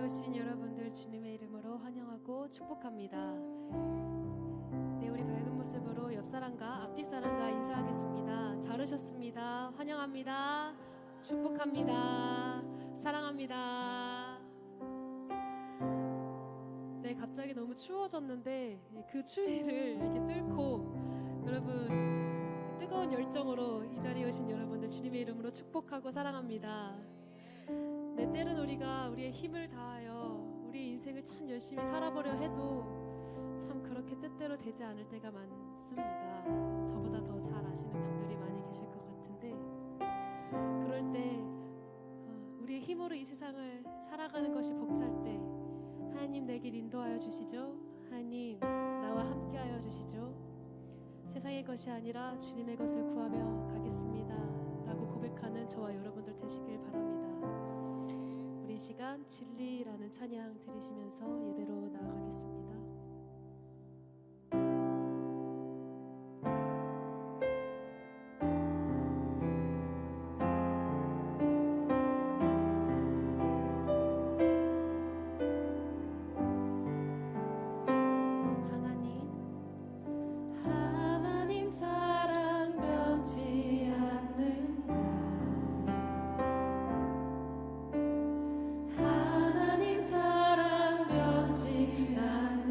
오신 여러분들 주님의 이름으로 환영하고 축복합니다. 네, 우리 밝은 모습으로 옆사람과 앞뒤 사람과 인사하겠습니다. 잘 오셨습니다. 환영합니다. 축복합니다. 사랑합니다. 네, 갑자기 너무 추워졌는데 그 추위를 이렇게 뚫고 여러분 뜨거운 열정으로 이 자리에 오신 여러분들 주님의 이름으로 축복하고 사랑합니다. 네, 때론 우리가 우리의 힘을 다하여 우리 인생을 참 열심히 살아보려 해도 참 그렇게 뜻대로 되지 않을 때가 많습니다. 저보다 더 잘 아시는 분들이 많이 계실 것 같은데, 그럴 때 우리의 힘으로 이 세상을 살아가는 것이 벅찰 때 하나님 내 길 인도하여 주시죠. 하나님 나와 함께하여 주시죠. 세상의 것이 아니라 주님의 것을 구하며 가겠습니다 라고 고백하는 저와 여러분들 되시길 바랍니다. 이 시간 진리라는 찬양 들으시면서 예배로 나아가겠습니다. 하나님 사랑 변치 않는다. 하나님 사랑 변치 않는다.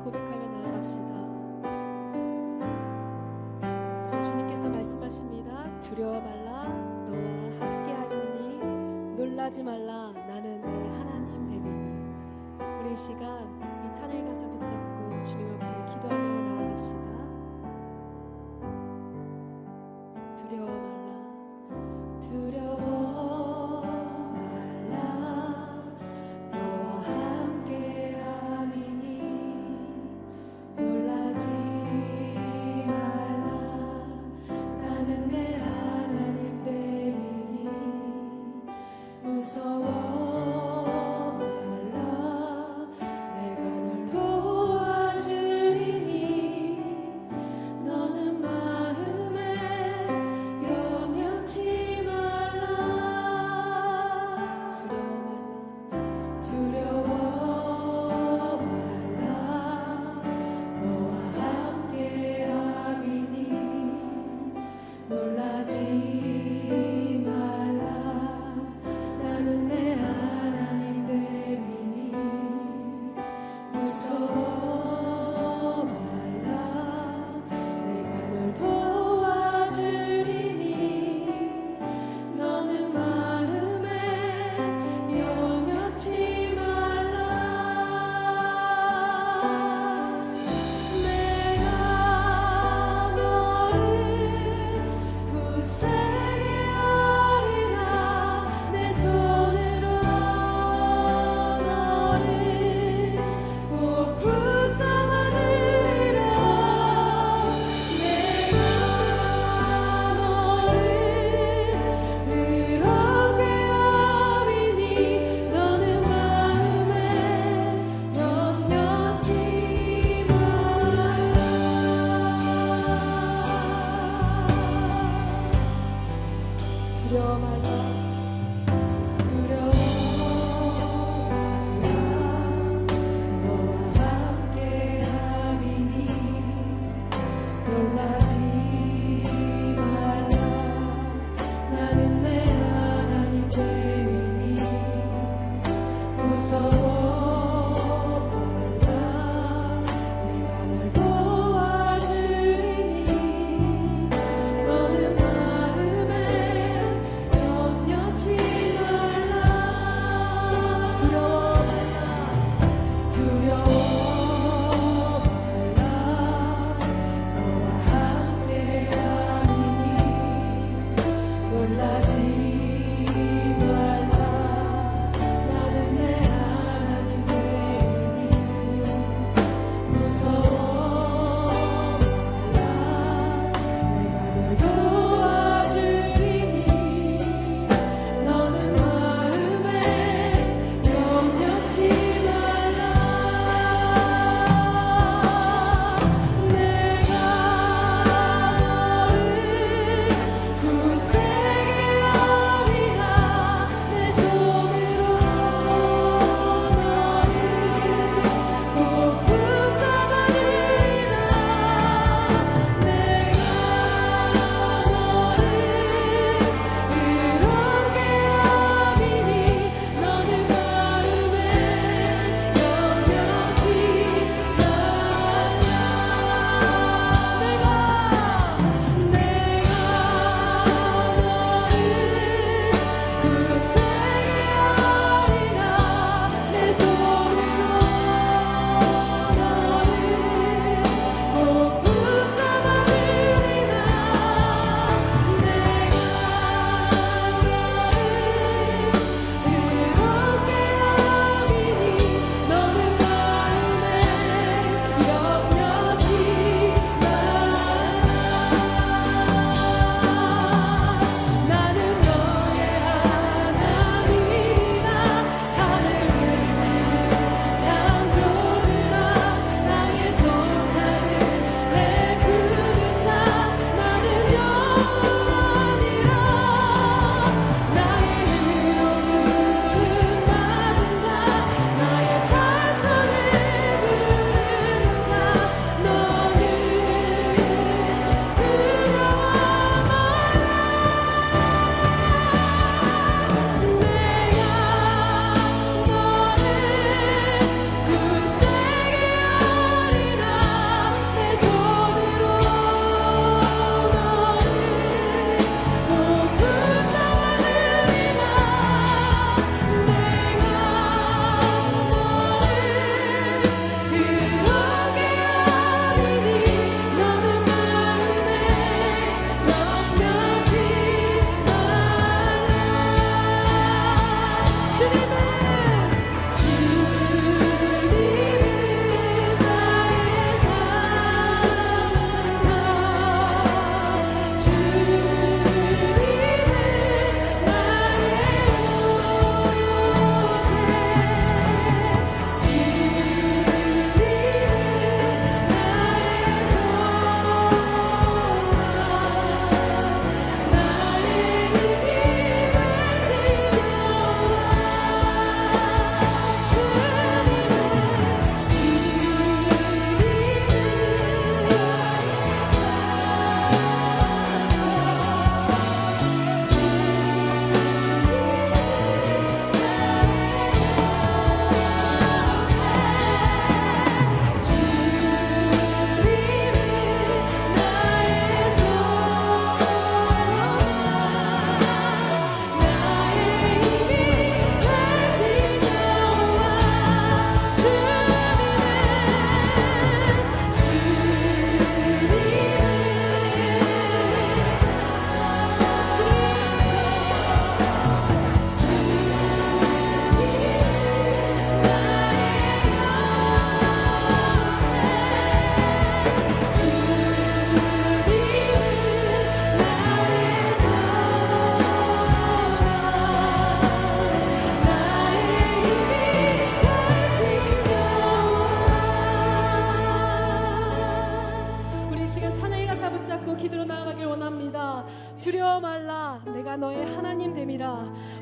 고백하며 나아갑시다. 자, 주님께서 말씀하십니다. 두려워 말라, 너와 함께하리니 놀라지 말라, 나는 내 하나님 됨이니. 우리 이 시간 이 찬양의 가사 붙잡고 주님 앞에 기도하며 나아갑시다. 두려워 말라, 두려워 말라, 너와 함께 함이니 놀라지 말라, 나는 내 하나님 됨이니. 무서워 말라, 내가 널 도와주리니.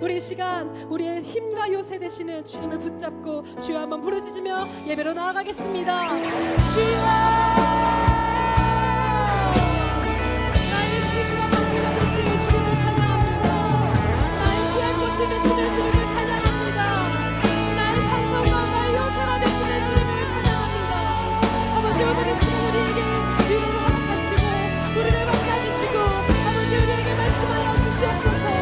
우리 이 시간 우리의 힘과 요새 되시는 주님을 붙잡고 주여 한번 부르짖으며 예배로 나아가겠습니다. 주여, 나의 힘과 방패가 되시는 주님을 찬양합니다. 나의 구할 것이 되시는 주님을 찬양합니다. 나의 산성과 나의 요새가 되시는 주님을 찬양합니다. 아버지, 오늘 이 시간 우리에게 위로를 허락하시고 우리를 만나주시고 아버지 우리에게 말씀하여 주시옵소서.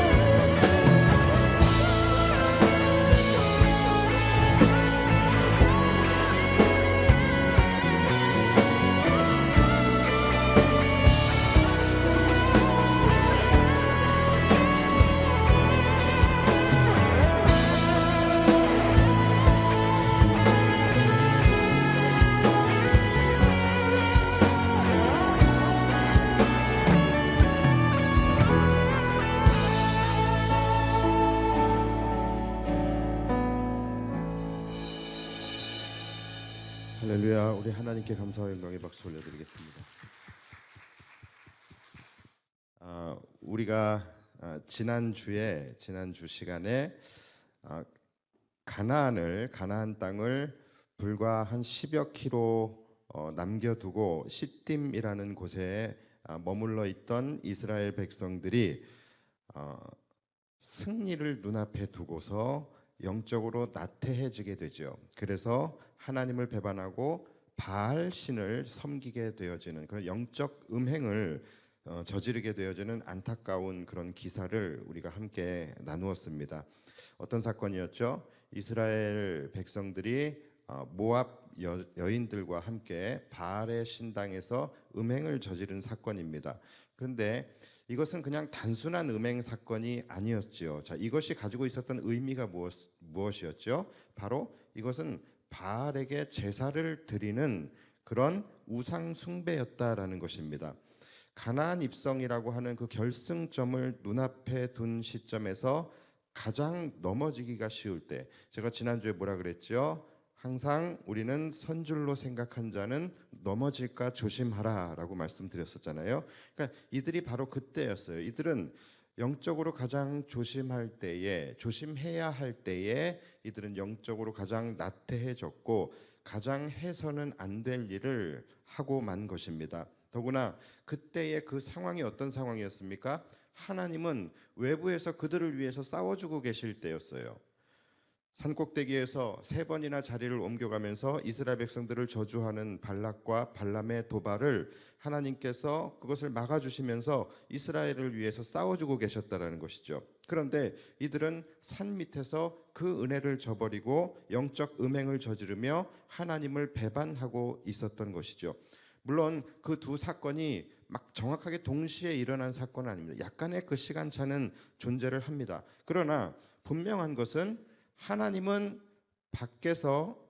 할렐루야. 우리 하나님께 감사와 영광의 박수 올려드리겠습니다. 우리가 지난주 시간에 가나안 땅을 불과 한 10여 킬로 남겨두고 시딤이라는 곳에 머물러 있던 이스라엘 백성들이 승리를 눈앞에 두고서 영적으로 나태해지게 되죠. 그래서 하나님을 배반하고 바알 신을 섬기게 되어지는 그런 영적 음행을 저지르게 되어지는 안타까운 그런 기사를 우리가 함께 나누었습니다. 어떤 사건이었죠? 이스라엘 백성들이 모압 여인들과 함께 바알의 신당에서 음행을 저지른 사건입니다. 그런데 이것은 그냥 단순한 음행 사건이 아니었지요. 자, 이것이 가지고 있었던 의미가 무엇이었죠? 바로 이것은 바알에게 제사를 드리는 그런 우상 숭배였다라는 것입니다. 가나안 입성이라고 하는 그 결승점을 눈앞에 둔 시점에서 가장 넘어지기가 쉬울 때, 제가 지난주에 뭐라 그랬죠? 항상 우리는 선줄로 생각한 자는 넘어질까 조심하라라고 말씀드렸었잖아요. 그러니까 이들이 바로 그때였어요. 이들은 영적으로 가장 조심해야 할 때에 이들은 영적으로 가장 나태해졌고 가장 해서는 안 될 일을 하고 만 것입니다. 더구나 그때의 그 상황이 어떤 상황이었습니까? 하나님은 외부에서 그들을 위해서 싸워주고 계실 때였어요. 산꼭대기에서 3번이나 자리를 옮겨가면서 이스라엘 백성들을 저주하는 발락과 발람의 도발을 하나님께서 그것을 막아주시면서 이스라엘을 위해서 싸워주고 계셨다라는 것이죠. 그런데 이들은 산 밑에서 그 은혜를 저버리고 영적 음행을 저지르며 하나님을 배반하고 있었던 것이죠. 물론 그 두 사건이 막 정확하게 동시에 일어난 사건은 아닙니다. 약간의 그 시간차는 존재를 합니다. 그러나 분명한 것은 하나님은 밖에서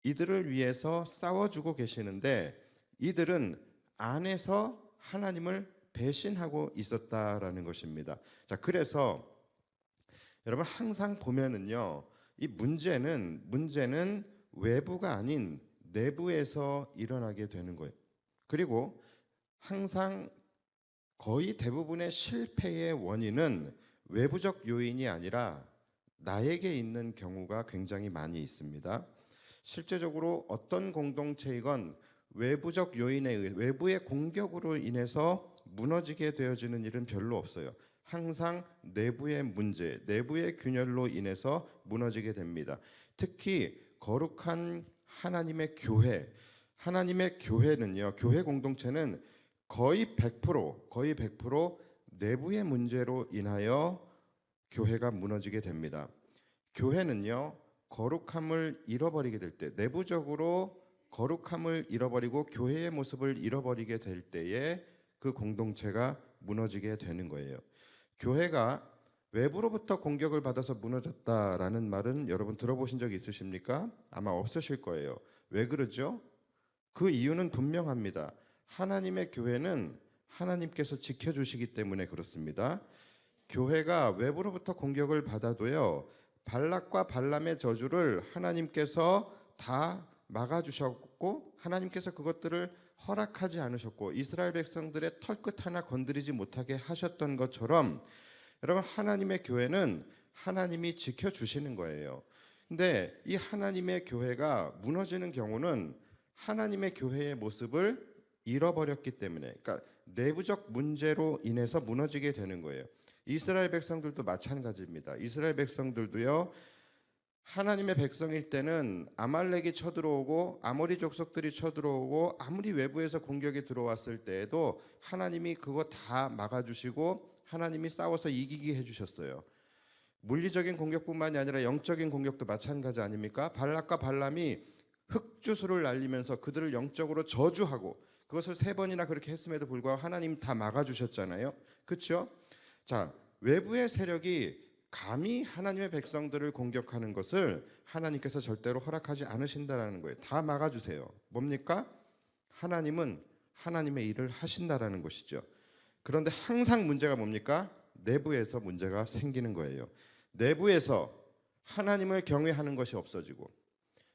이들을 위해서 싸워주고 계시는데 이들은 안에서 하나님을 배신하고 있었다라는 것입니다. 자, 그래서 여러분 항상 보면은요, 이 문제는 외부가 아닌 내부에서 일어나게 되는 거예요. 그리고 항상 거의 대부분의 실패의 원인은 외부적 요인이 아니라 나에게 있는 경우가 굉장히 많이 있습니다. 실제적으로 어떤 공동체이건 외부적 요인에 의해 외부의 공격으로 인해서 무너지게 되어지는 일은 별로 없어요. 항상 내부의 문제, 내부의 균열로 인해서 무너지게 됩니다. 특히 거룩한 하나님의 교회는요, 교회 공동체는 거의 100% 내부의 문제로 인하여 교회가 무너지게 됩니다. 교회는요, 거룩함을 잃어버리게 될 때, 내부적으로 거룩함을 잃어버리고 교회의 모습을 잃어버리게 될 때에 그 공동체가 무너지게 되는 거예요. 교회가 외부로부터 공격을 받아서 무너졌다라는 말은 여러분 들어보신 적 있으십니까? 아마 없으실 거예요. 왜 그러죠? 그 이유는 분명합니다. 하나님의 교회는 하나님께서 지켜주시기 때문에 그렇습니다. 교회가 외부로부터 공격을 받아도요, 발락과 발람의 저주를 하나님께서 다 막아주셨고 하나님께서 그것들을 허락하지 않으셨고 이스라엘 백성들의 털끝 하나 건드리지 못하게 하셨던 것처럼 여러분 하나님의 교회는 하나님이 지켜주시는 거예요. 근데 이 하나님의 교회가 무너지는 경우는 하나님의 교회의 모습을 잃어버렸기 때문에, 그러니까 내부적 문제로 인해서 무너지게 되는 거예요. 이스라엘 백성들도 마찬가지입니다. 이스라엘 백성들도요, 하나님의 백성일 때는 아말렉이 쳐들어오고 아모리 족속들이 쳐들어오고 아무리 외부에서 공격이 들어왔을 때에도 하나님이 그거 다 막아주시고 하나님이 싸워서 이기게 해주셨어요. 물리적인 공격뿐만이 아니라 영적인 공격도 마찬가지 아닙니까? 발락과 발람이 흑주술을 날리면서 그들을 영적으로 저주하고 그것을 3번이나 그렇게 했음에도 불구하고 하나님 다 막아주셨잖아요. 그렇죠? 자, 외부의 세력이 감히 하나님의 백성들을 공격하는 것을 하나님께서 절대로 허락하지 않으신다라는 거예요. 다 막아주세요. 뭡니까? 하나님은 하나님의 일을 하신다라는 것이죠. 그런데 항상 문제가 뭡니까? 내부에서 문제가 생기는 거예요. 내부에서 하나님을 경외하는 것이 없어지고,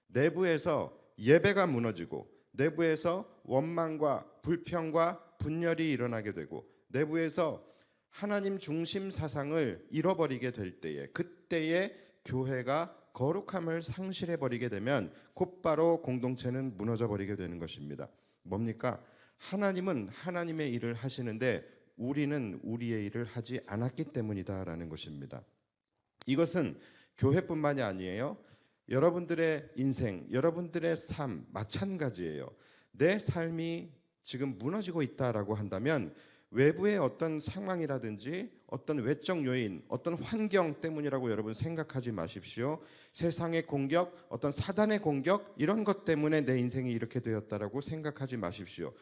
내부에서 예배가 무너지고, 내부에서 원망과 불평과 분열이 일어나게 되고, 내부에서 하나님 중심 사상을 잃어버리게 될 때에, 그때에 교회가 거룩함을 상실해 버리게 되면 곧바로 공동체는 무너져 버리게 되는 것입니다. 뭡니까? 하나님은 하나님의 일을 하시는데 우리는 우리의 일을 하지 않았기 때문이다라는 것입니다. 이것은 교회뿐만이 아니에요. 여러분들의 인생, 여러분들의 삶 마찬가지예요. 내 삶이 지금 무너지고 있다라고 한다면 외부의 어떤 상황이라든지 어떤 외적 요인, 어떤 환경 때문이라고 여러분 생각하지 마십시오. 세상의 공격, 어떤 사단의 공격, 이런 것 때문에 내 인생이 이렇게 되었다라고 생각하지 마십시오.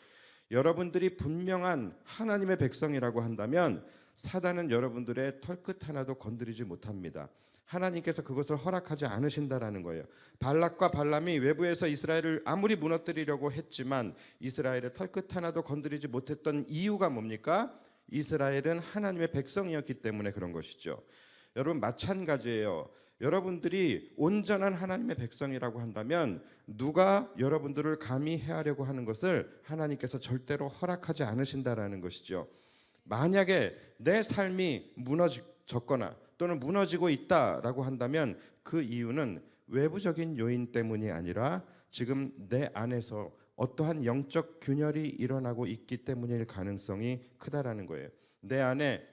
여러분들이 분명한 하나님의 백성이라고 한다면 사단은 여러분들의 털끝 하나도 건드리지 못합니다. 하나님께서 그것을 허락하지 않으신다라는 거예요. 발락과 발람이 외부에서 이스라엘을 아무리 무너뜨리려고 했지만 이스라엘의 털끝 하나도 건드리지 못했던 이유가 뭡니까? 이스라엘은 하나님의 백성이었기 때문에 그런 것이죠. 여러분 마찬가지예요. 여러분들이 온전한 하나님의 백성이라고 한다면 누가 여러분들을 감히 해하려고 하는 것을 하나님께서 절대로 허락하지 않으신다라는 것이죠. 만약에 내 삶이 무너졌거나 또는 무너지고 있다라고 한다면 그 이유는 외부적인 요인 때문이 아니라 지금 내 안에서 어떠한 영적 균열이 일어나고 있기 때문일 가능성이 크다라는 거예요. 내 안에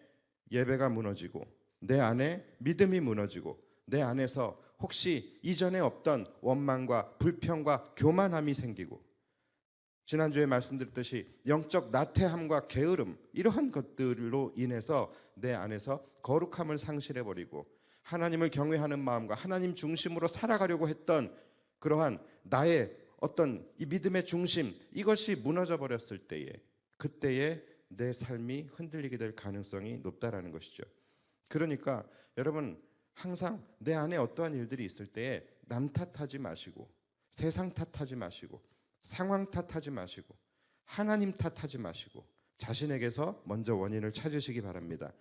예배가 무너지고, 내 안에 믿음이 무너지고, 내 안에서 혹시 이전에 없던 원망과 불평과 교만함이 생기고, 지난주에 말씀드렸듯이 영적 나태함과 게으름, 이러한 것들로 인해서 내 안에서 거룩함을 상실해버리고 하나님을 경외하는 마음과 하나님 중심으로 살아가려고 했던 그러한 나의 어떤 이 믿음의 중심, 이것이 무너져 버렸을 때에, 그때에 내 삶이 흔들리게 될 가능성이 높다라는 것이죠. 그러니까 여러분 항상 내 안에 어떠한 일들이 있을 때에 남 탓하지 마시고, 세상 탓하지 마시고, 상황 탓하지 마시고, 하나님 탓하지 마시고 자신에게서 먼저 원인을 찾으시기 바랍니다.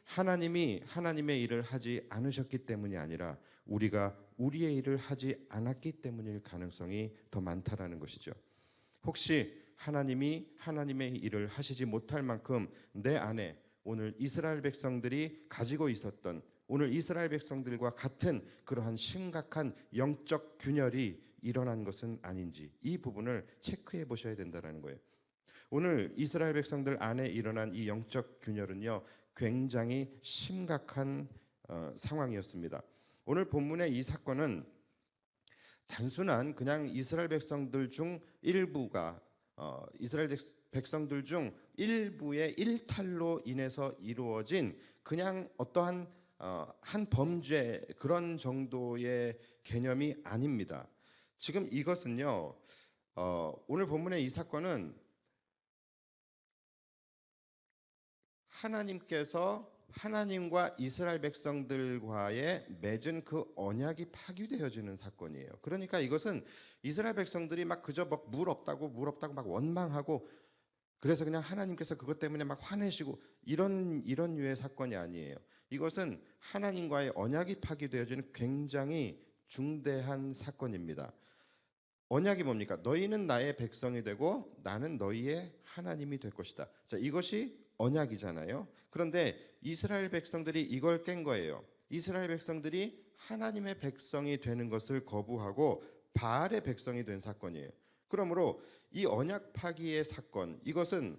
하나님이 하나님의 일을 하지 않으셨기 때문이 아니라 우리가 우리의 일을 하지 않았기 때문일 가능성이 더 많다라는 것이죠. 혹시 하나님이 하나님의 일을 하시지 못할 만큼 내 안에 오늘 이스라엘 백성들이 가지고 있었던, 오늘 이스라엘 백성들과 같은 그러한 심각한 영적 균열이 일어난 것은 아닌지, 이 부분을 체크해 보셔야 된다는 거예요. 오늘 이스라엘 백성들 안에 일어난 이 영적 균열은요, 굉장히 심각한 상황이었습니다. 오늘 본문의 이 사건은 단순한 그냥 이스라엘 백성들 중 일부가 이스라엘 백성들 중 일부의 일탈로 인해서 이루어진 그냥 어떠한 한 범죄, 그런 정도의 개념이 아닙니다. 지금 이것은요, 오늘 본문의 이 사건은 하나님께서 하나님과 이스라엘 백성들과의 맺은 그 언약이 파기되어지는 사건이에요. 그러니까 이것은 이스라엘 백성들이 막 그저 막 물 없다고 막 원망하고, 그래서 그냥 하나님께서 그것 때문에 막 화내시고 이런 류의 사건이 아니에요. 이것은 하나님과의 언약이 파기되어지는 굉장히 중대한 사건입니다. 언약이 뭡니까? 너희는 나의 백성이 되고 나는 너희의 하나님이 될 것이다. 자, 이것이 언약이잖아요. 그런데 이스라엘 백성들이 이걸 깬 거예요. 이스라엘 백성들이 하나님의 백성이 되는 것을 거부하고 바알의 백성이 된 사건이에요. 그러므로 이 언약 파기의 사건, 이것은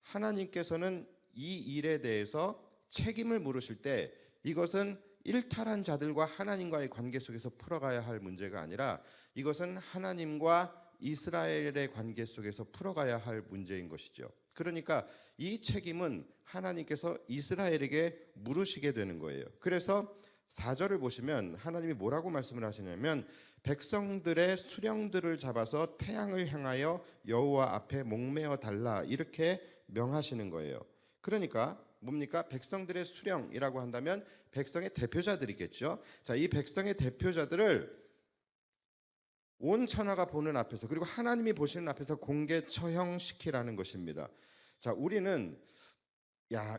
하나님께서는 이 일에 대해서 책임을 물으실 때 이것은 일탈한 자들과 하나님과의 관계 속에서 풀어가야 할 문제가 아니라 이것은 하나님과 이스라엘의 관계 속에서 풀어가야 할 문제인 것이죠. 그러니까 이 책임은 하나님께서 이스라엘에게 물으시게 되는 거예요. 그래서 4절을 보시면 하나님이 뭐라고 말씀을 하시냐면 백성들의 수령들을 잡아서 태양을 향하여 여호와 앞에 목매어 달라 이렇게 명하시는 거예요. 그러니까 뭡니까? 백성들의 수령이라고 한다면 백성의 대표자들이겠죠. 자, 이 백성의 대표자들을 온 천하가 보는 앞에서 그리고 하나님이 보시는 앞에서 공개 처형시키라는 것입니다. 자, 우리는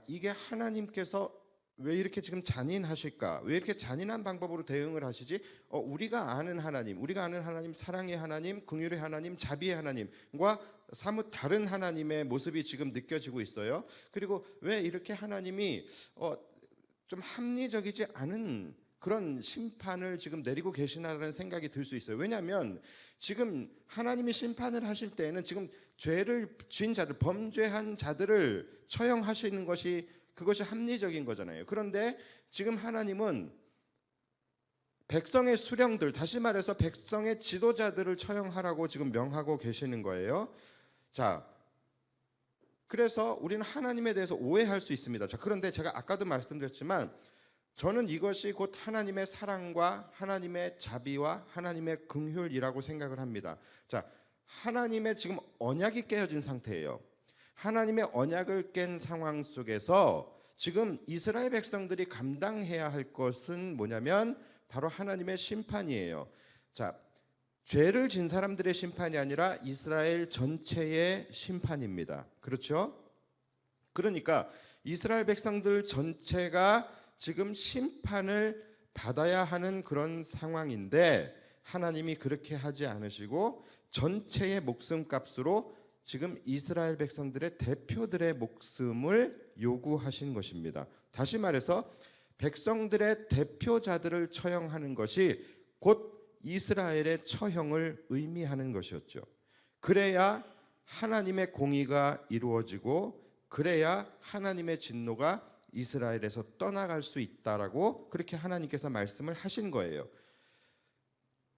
이게 하나님께서 왜 이렇게 지금 잔인하실까? 왜 이렇게 잔인한 방법으로 대응을 하시지? 우리가 아는 하나님, 사랑의 하나님, 긍휼의 하나님, 자비의 하나님과 사뭇 다른 하나님의 모습이 지금 느껴지고 있어요. 그리고 왜 이렇게 하나님이 좀 합리적이지 않은 그런 심판을 지금 내리고 계시나라는 생각이 들 수 있어요. 왜냐하면 지금 하나님이 심판을 하실 때에는 지금 죄를 지은 자들, 범죄한 자들을 처형하시는 것이 그것이 합리적인 거잖아요. 그런데 지금 하나님은 백성의 수령들, 다시 말해서 백성의 지도자들을 처형하라고 지금 명하고 계시는 거예요. 자, 그래서 우리는 하나님에 대해서 오해할 수 있습니다. 자, 그런데 제가 아까도 말씀드렸지만 저는 이것이 곧 하나님의 사랑과 하나님의 자비와 하나님의 긍휼이라고 생각을 합니다. 자, 하나님의 지금 언약이 깨어진 상태예요. 하나님의 언약을 깬 상황 속에서 지금 이스라엘 백성들이 감당해야 할 것은 뭐냐면 바로 하나님의 심판이에요. 자, 죄를 진 사람들의 심판이 아니라 이스라엘 전체의 심판입니다. 그렇죠? 그러니까 이스라엘 백성들 전체가 지금 심판을 받아야 하는 그런 상황인데 하나님이 그렇게 하지 않으시고 전체의 목숨값으로 지금 이스라엘 백성들의 대표들의 목숨을 요구하신 것입니다. 다시 말해서 백성들의 대표자들을 처형하는 것이 곧 이스라엘의 처형을 의미하는 것이었죠. 그래야 하나님의 공의가 이루어지고 그래야 하나님의 진노가 이스라엘에서 떠나갈 수 있다라고 그렇게 하나님께서 말씀을 하신 거예요.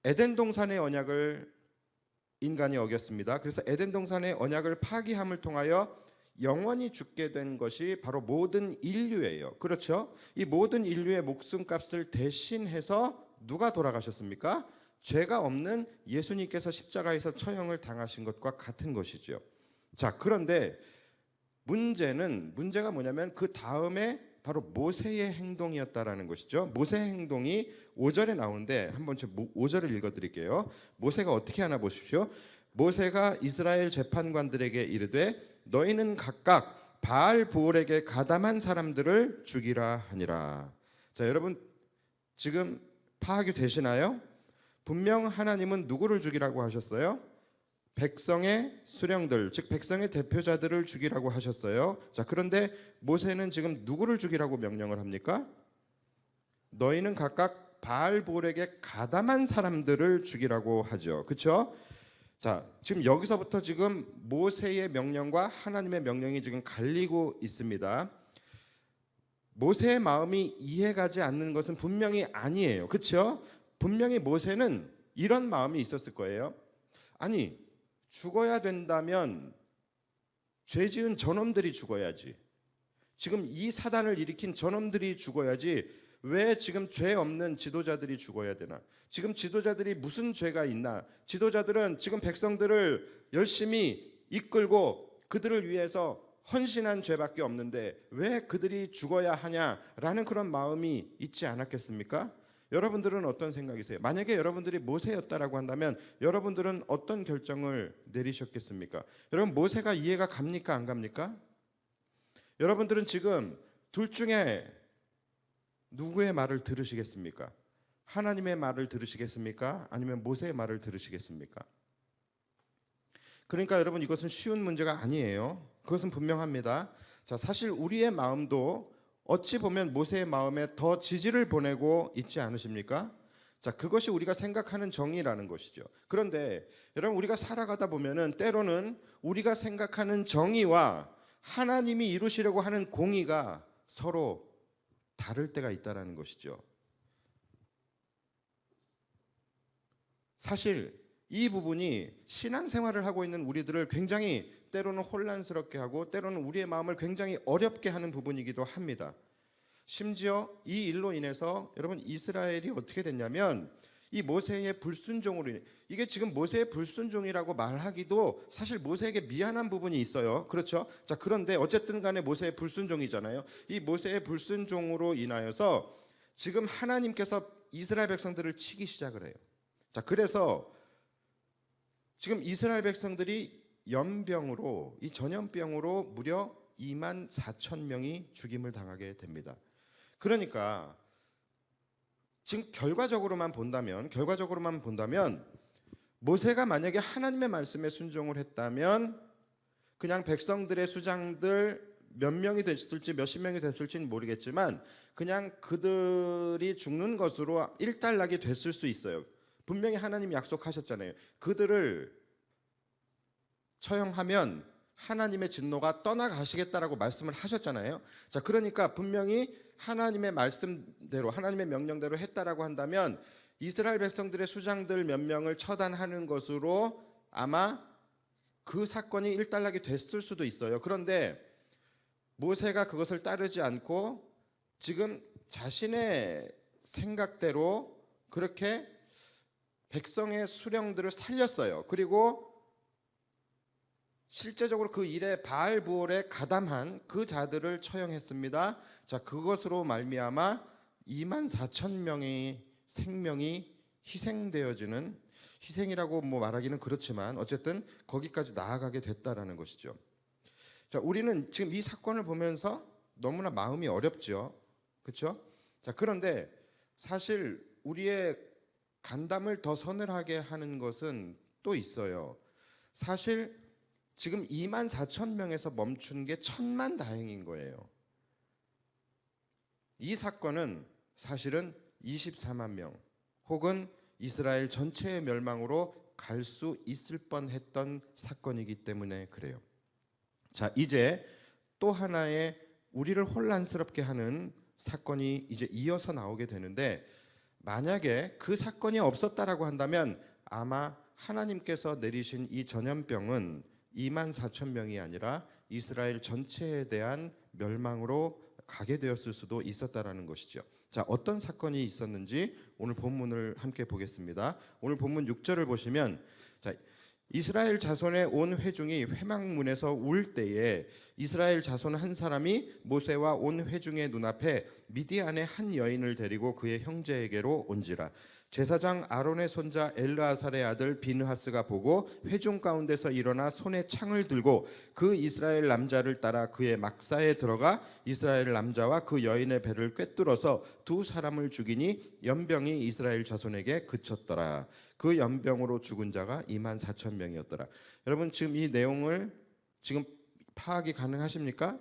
에덴 동산의 언약을 인간이 어겼습니다. 그래서 에덴 동산의 언약을 파기함을 통하여 영원히 죽게 된 것이 바로 모든 인류예요. 그렇죠? 이 모든 인류의 목숨값을 대신해서 누가 돌아가셨습니까? 죄가 없는 예수님께서 십자가에서 처형을 당하신 것과 같은 것이죠. 자, 그런데 문제가 뭐냐면 그 다음에 바로 모세의 행동이었다라는 것이죠. 모세의 행동이 5절에 나오는데 한번 5절을 읽어드릴게요. 모세가 어떻게 하나 보십시오. 모세가 이스라엘 재판관들에게 이르되 너희는 각각 바알 부올에게 가담한 사람들을 죽이라 하니라. 자, 여러분 지금 파악이 되시나요? 분명 하나님은 누구를 죽이라고 하셨어요? 백성의 수령들, 즉 백성의 대표자들을 죽이라고 하셨어요. 자, 그런데 모세는 지금 누구를 죽이라고 명령을 합니까? 너희는 각각 바알볼에게 가담한 사람들을 죽이라고 하죠. 그렇죠? 자, 지금 여기서부터 지금 모세의 명령과 하나님의 명령이 지금 갈리고 있습니다. 모세의 마음이 이해가지 않는 것은 분명히 아니에요. 그렇죠? 분명히 모세는 이런 마음이 있었을 거예요. 아니, 죽어야 된다면 죄 지은 저놈들이 죽어야지. 지금 이 사단을 일으킨 저놈들이 죽어야지. 왜 지금 죄 없는 지도자들이 죽어야 되나? 지금 지도자들이 무슨 죄가 있나? 지도자들은 지금 백성들을 열심히 이끌고 그들을 위해서 헌신한 죄밖에 없는데 왜 그들이 죽어야 하냐라는 그런 마음이 있지 않았겠습니까? 여러분들은 어떤 생각이세요? 만약에 여러분들이 모세였다라고 한다면 여러분들은 어떤 결정을 내리셨겠습니까? 여러분 모세가 이해가 갑니까? 안 갑니까? 여러분들은 지금 둘 중에 누구의 말을 들으시겠습니까? 하나님의 말을 들으시겠습니까? 아니면 모세의 말을 들으시겠습니까? 그러니까 여러분 이것은 쉬운 문제가 아니에요. 그것은 분명합니다. 자, 사실 우리의 마음도 어찌 보면 모세의 마음에 더 지지를 보내고 있지 않으십니까? 자, 그것이 우리가 생각하는 정의라는 것이죠. 그런데 여러분, 우리가 살아가다 보면은 때로는 우리가 생각하는 정의와 하나님이 이루시려고 하는 공의가 서로 다를 때가 있다라는 것이죠. 사실 이 부분이 신앙생활을 하고 있는 우리들을 굉장히 때로는 혼란스럽게 하고 때로는 우리의 마음을 굉장히 어렵게 하는 부분이기도 합니다. 심지어 이 일로 인해서 여러분, 이스라엘이 어떻게 됐냐면 이 모세의 불순종으로 인해, 이게 지금 모세의 불순종이라고 말하기도 사실 모세에게 미안한 부분이 있어요. 그렇죠? 자, 그런데 어쨌든 간에 모세의 불순종이잖아요. 이 모세의 불순종으로 인하여서 지금 하나님께서 이스라엘 백성들을 치기 시작을 해요. 자, 그래서 지금 이스라엘 백성들이 연병으로, 이 전염병으로 무려 2만 4천 명이 죽임을 당하게 됩니다. 그러니까 지금 결과적으로만 본다면 모세가 만약에 하나님의 말씀에 순종을 했다면 그냥 백성들의 수장들 몇 명이 됐을지 몇십 명이 됐을지는 모르겠지만 그냥 그들이 죽는 것으로 일단락이 됐을 수 있어요. 분명히 하나님이 약속하셨잖아요. 그들을 처형하면 하나님의 진노가 떠나가시겠다라고 말씀을 하셨잖아요. 자, 그러니까 분명히 하나님의 말씀대로, 하나님의 명령대로 했다라고 한다면 이스라엘 백성들의 수장들 몇 명을 처단하는 것으로 아마 그 사건이 일단락이 됐을 수도 있어요. 그런데 모세가 그것을 따르지 않고 지금 자신의 생각대로 그렇게 백성의 수령들을 살렸어요. 그리고 실제적으로 그 일에 바알부올에 가담한 그 자들을 처형했습니다. 자, 그것으로 말미암아 2만 4천 명의 생명이 희생되어지는, 희생이라고 뭐 말하기는 그렇지만 어쨌든 거기까지 나아가게 됐다라는 것이죠. 자, 우리는 지금 이 사건을 보면서 너무나 마음이 어렵죠. 그렇죠? 자, 그런데 사실 우리의 간담을 더 서늘하게 하는 것은 또 있어요. 사실 지금 2만 4천 명에서 멈춘 게 천만다행인 거예요. 이 사건은 사실은 24만 명 혹은 이스라엘 전체의 멸망으로 갈 수 있을 뻔했던 사건이기 때문에 그래요. 자, 이제 또 하나의 우리를 혼란스럽게 하는 사건이 이제 이어서 나오게 되는데, 만약에 그 사건이 없었다라고 한다면 아마 하나님께서 내리신 이 전염병은 2만 4천 명이 아니라 이스라엘 전체에 대한 멸망으로 가게 되었을 수도 있었다라는 것이죠. 자, 어떤 사건이 있었는지 오늘 본문을 함께 보겠습니다. 오늘 본문 6절을 보시면, 자, 이스라엘 자손의 온 회중이 회막문에서 울 때에 이스라엘 자손 한 사람이 모세와 온 회중의 눈앞에 미디안의 한 여인을 데리고 그의 형제에게로 온지라. 제사장 아론의 손자 엘르아살의 아들 비느하스가 보고 회중 가운데서 일어나 손에 창을 들고 그 이스라엘 남자를 따라 그의 막사에 들어가 이스라엘 남자와 그 여인의 배를 꿰뚫어서 두 사람을 죽이니 연병이 이스라엘 자손에게 그쳤더라. 그 연병으로 죽은 자가 2만 4천 명이었더라. 여러분, 지금 이 내용을 지금 파악이 가능하십니까?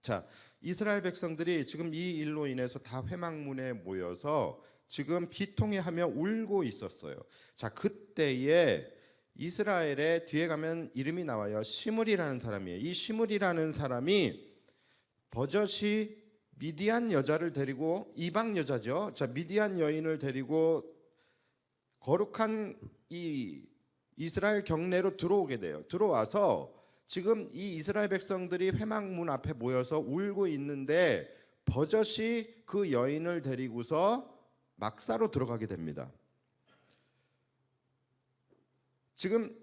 자, 이스라엘 백성들이 지금 이 일로 인해서 다 회막문에 모여서 지금 비통해하며 울고 있었어요. 자, 그때에 이스라엘의 뒤에 가면 이름이 나와요. 시므리라는 사람이에요. 이 시므리라는 사람이 버젓이 미디안 여자를 데리고, 이방 여자죠. 자, 미디안 여인을 데리고 거룩한 이 이스라엘 경내로 들어오게 돼요. 들어와서 지금 이 이스라엘 백성들이 회막문 앞에 모여서 울고 있는데 버젓이 그 여인을 데리고서 막사로 들어가게 됩니다. 지금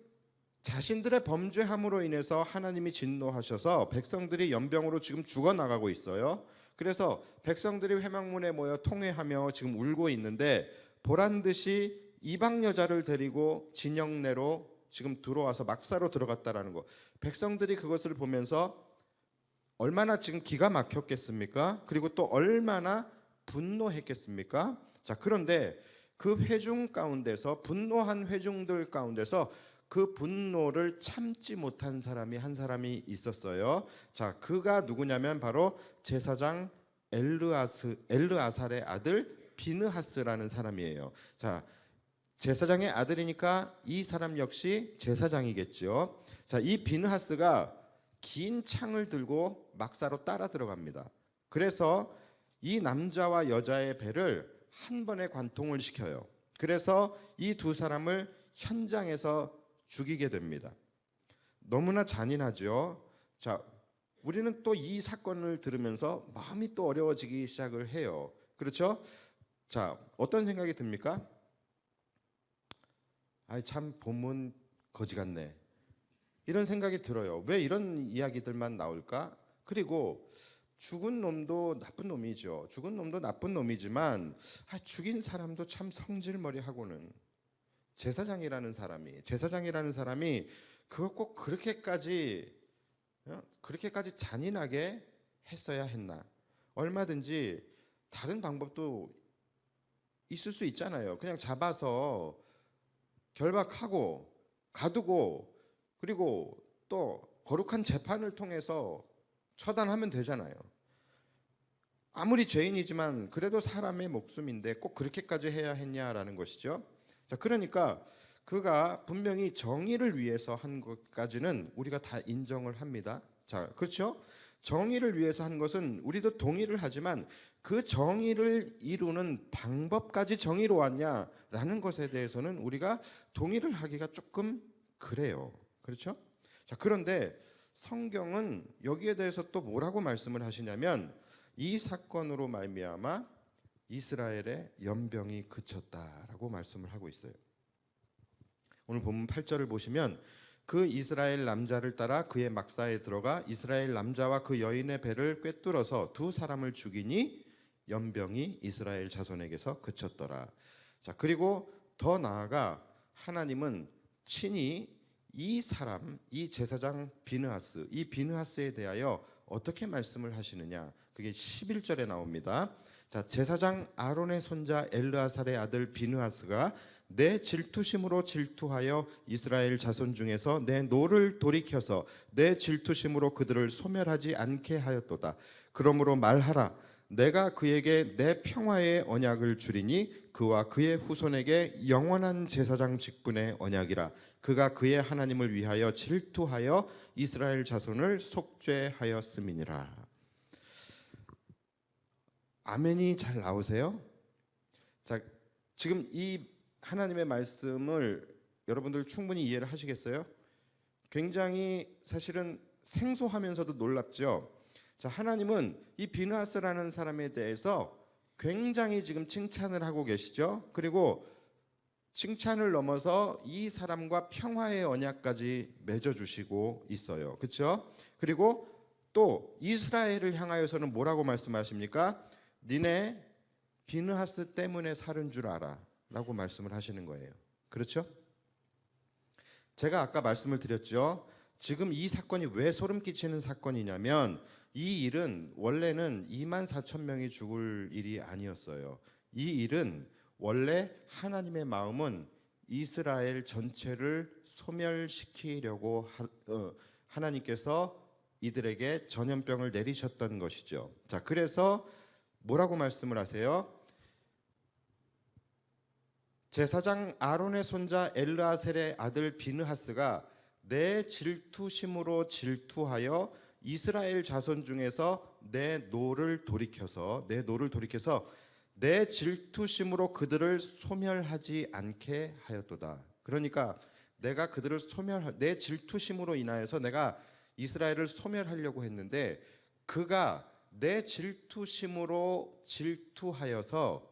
자신들의 범죄함으로 인해서 하나님이 진노하셔서 백성들이 연병으로 지금 죽어나가고 있어요. 그래서 백성들이 회막문에 모여 통회하며 지금 울고 있는데 보란듯이 이방 여자를 데리고 진영 내로 지금 들어와서 막사로 들어갔다라는 거. 백성들이 그것을 보면서 얼마나 지금 기가 막혔겠습니까? 그리고 또 얼마나 분노했겠습니까? 자, 그런데 그 회중 가운데서, 분노한 회중들 가운데서 그 분노를 참지 못한 사람이 한 사람이 있었어요. 자, 그가 누구냐면 바로 제사장 엘르아살의 아들 비느하스라는 사람이에요. 자, 제사장의 아들이니까 이 사람 역시 제사장이겠죠. 자, 이 비느하스가 긴 창을 들고 막사로 따라 들어갑니다. 그래서 이 남자와 여자의 배를 한 번에 관통을 시켜요. 그래서 이 두 사람을 현장에서 죽이게 됩니다. 너무나 잔인하죠. 자, 우리는 또 이 사건을 들으면서 마음이 또 어려워지기 시작을 해요. 그렇죠? 자, 어떤 생각이 듭니까? 아이 참 보면 거지 같네. 이런 생각이 들어요. 왜 이런 이야기들만 나올까? 그리고 죽은 놈도 나쁜 놈이죠. 죽은 놈도 나쁜 놈이지만 죽인 사람도 참 성질머리하고는 제사장이라는 사람이 그거 꼭 그렇게까지 잔인하게 했어야 했나? 얼마든지 다른 방법도 있을 수 있잖아요. 그냥 잡아서 결박하고 가두고 그리고 또 거룩한 재판을 통해서 처단하면 되잖아요. 아무리 죄인이지만 그래도 사람의 목숨인데 꼭 그렇게까지 해야 했냐라는 것이죠. 자, 그러니까 그가 분명히 정의를 위해서 한 것까지는 우리가 다 인정을 합니다. 자, 그렇죠? 정의를 위해서 한 것은 우리도 동의를 하지만 그 정의를 이루는 방법까지 정의로웠냐라는 것에 대해서는 우리가 동의를 하기가 조금 그래요. 그렇죠? 자, 그런데 성경은 여기에 대해서 또 뭐라고 말씀을 하시냐면 이 사건으로 말미암아 이스라엘의 연병이 그쳤다라고 말씀을 하고 있어요. 오늘 본문 8절을 보시면 그 이스라엘 남자를 따라 그의 막사에 들어가 이스라엘 남자와 그 여인의 배를 꿰뚫어서 두 사람을 죽이니 연병이 이스라엘 자손에게서 그쳤더라. 자, 그리고 더 나아가 하나님은 친히 이 제사장 비느하스, 이 비느하스에 대하여 어떻게 말씀을 하시느냐? 그게 11절에 나옵니다. 자, 제사장 아론의 손자 엘르아살의 아들 비느하스가 내 질투심으로 질투하여 이스라엘 자손 중에서 내 노를 돌이켜서 내 질투심으로 그들을 소멸하지 않게 하였도다. 그러므로 말하라. 내가 그에게 내 평화의 언약을 주리니 그와 그의 후손에게 영원한 제사장 직분의 언약이라. 그가 그의 하나님을 위하여 질투하여 이스라엘 자손을 속죄하였음이니라. 아멘이 잘 나오세요? 자, 지금 이 하나님의 말씀을 여러분들 충분히 이해를 하시겠어요? 굉장히 사실은 생소하면서도 놀랍죠. 자, 하나님은 이 비느하스라는 사람에 대해서 굉장히 지금 칭찬을 하고 계시죠. 그리고 칭찬을 넘어서 이 사람과 평화의 언약까지 맺어주시고 있어요. 그렇죠? 그리고 또 이스라엘을 향하여서는 뭐라고 말씀하십니까? 니네 비느하스 때문에 살은 줄 알아 라고 말씀을 하시는 거예요. 그렇죠? 제가 아까 말씀을 드렸죠. 지금 이 사건이 왜 소름 끼치는 사건이냐면 이 일은 원래는 24,000명이 죽을 일이 아니었어요. 이 일은 원래 하나님의 마음은 이스라엘 전체를 소멸시키려고 하나님께서 이들에게 전염병을 내리셨던 것이죠. 자, 그래서 뭐라고 말씀을 하세요? 제사장 아론의 손자 엘르아셀의 아들 비느하스가 내 질투심으로 질투하여 이스라엘 자손 중에서 내 노를 돌이켜서 내 질투심으로 그들을 소멸하지 않게 하였도다. 그러니까 내가 그들을 내 질투심으로 인하여서 내가 이스라엘을 소멸하려고 했는데 그가 내 질투심으로 질투하여서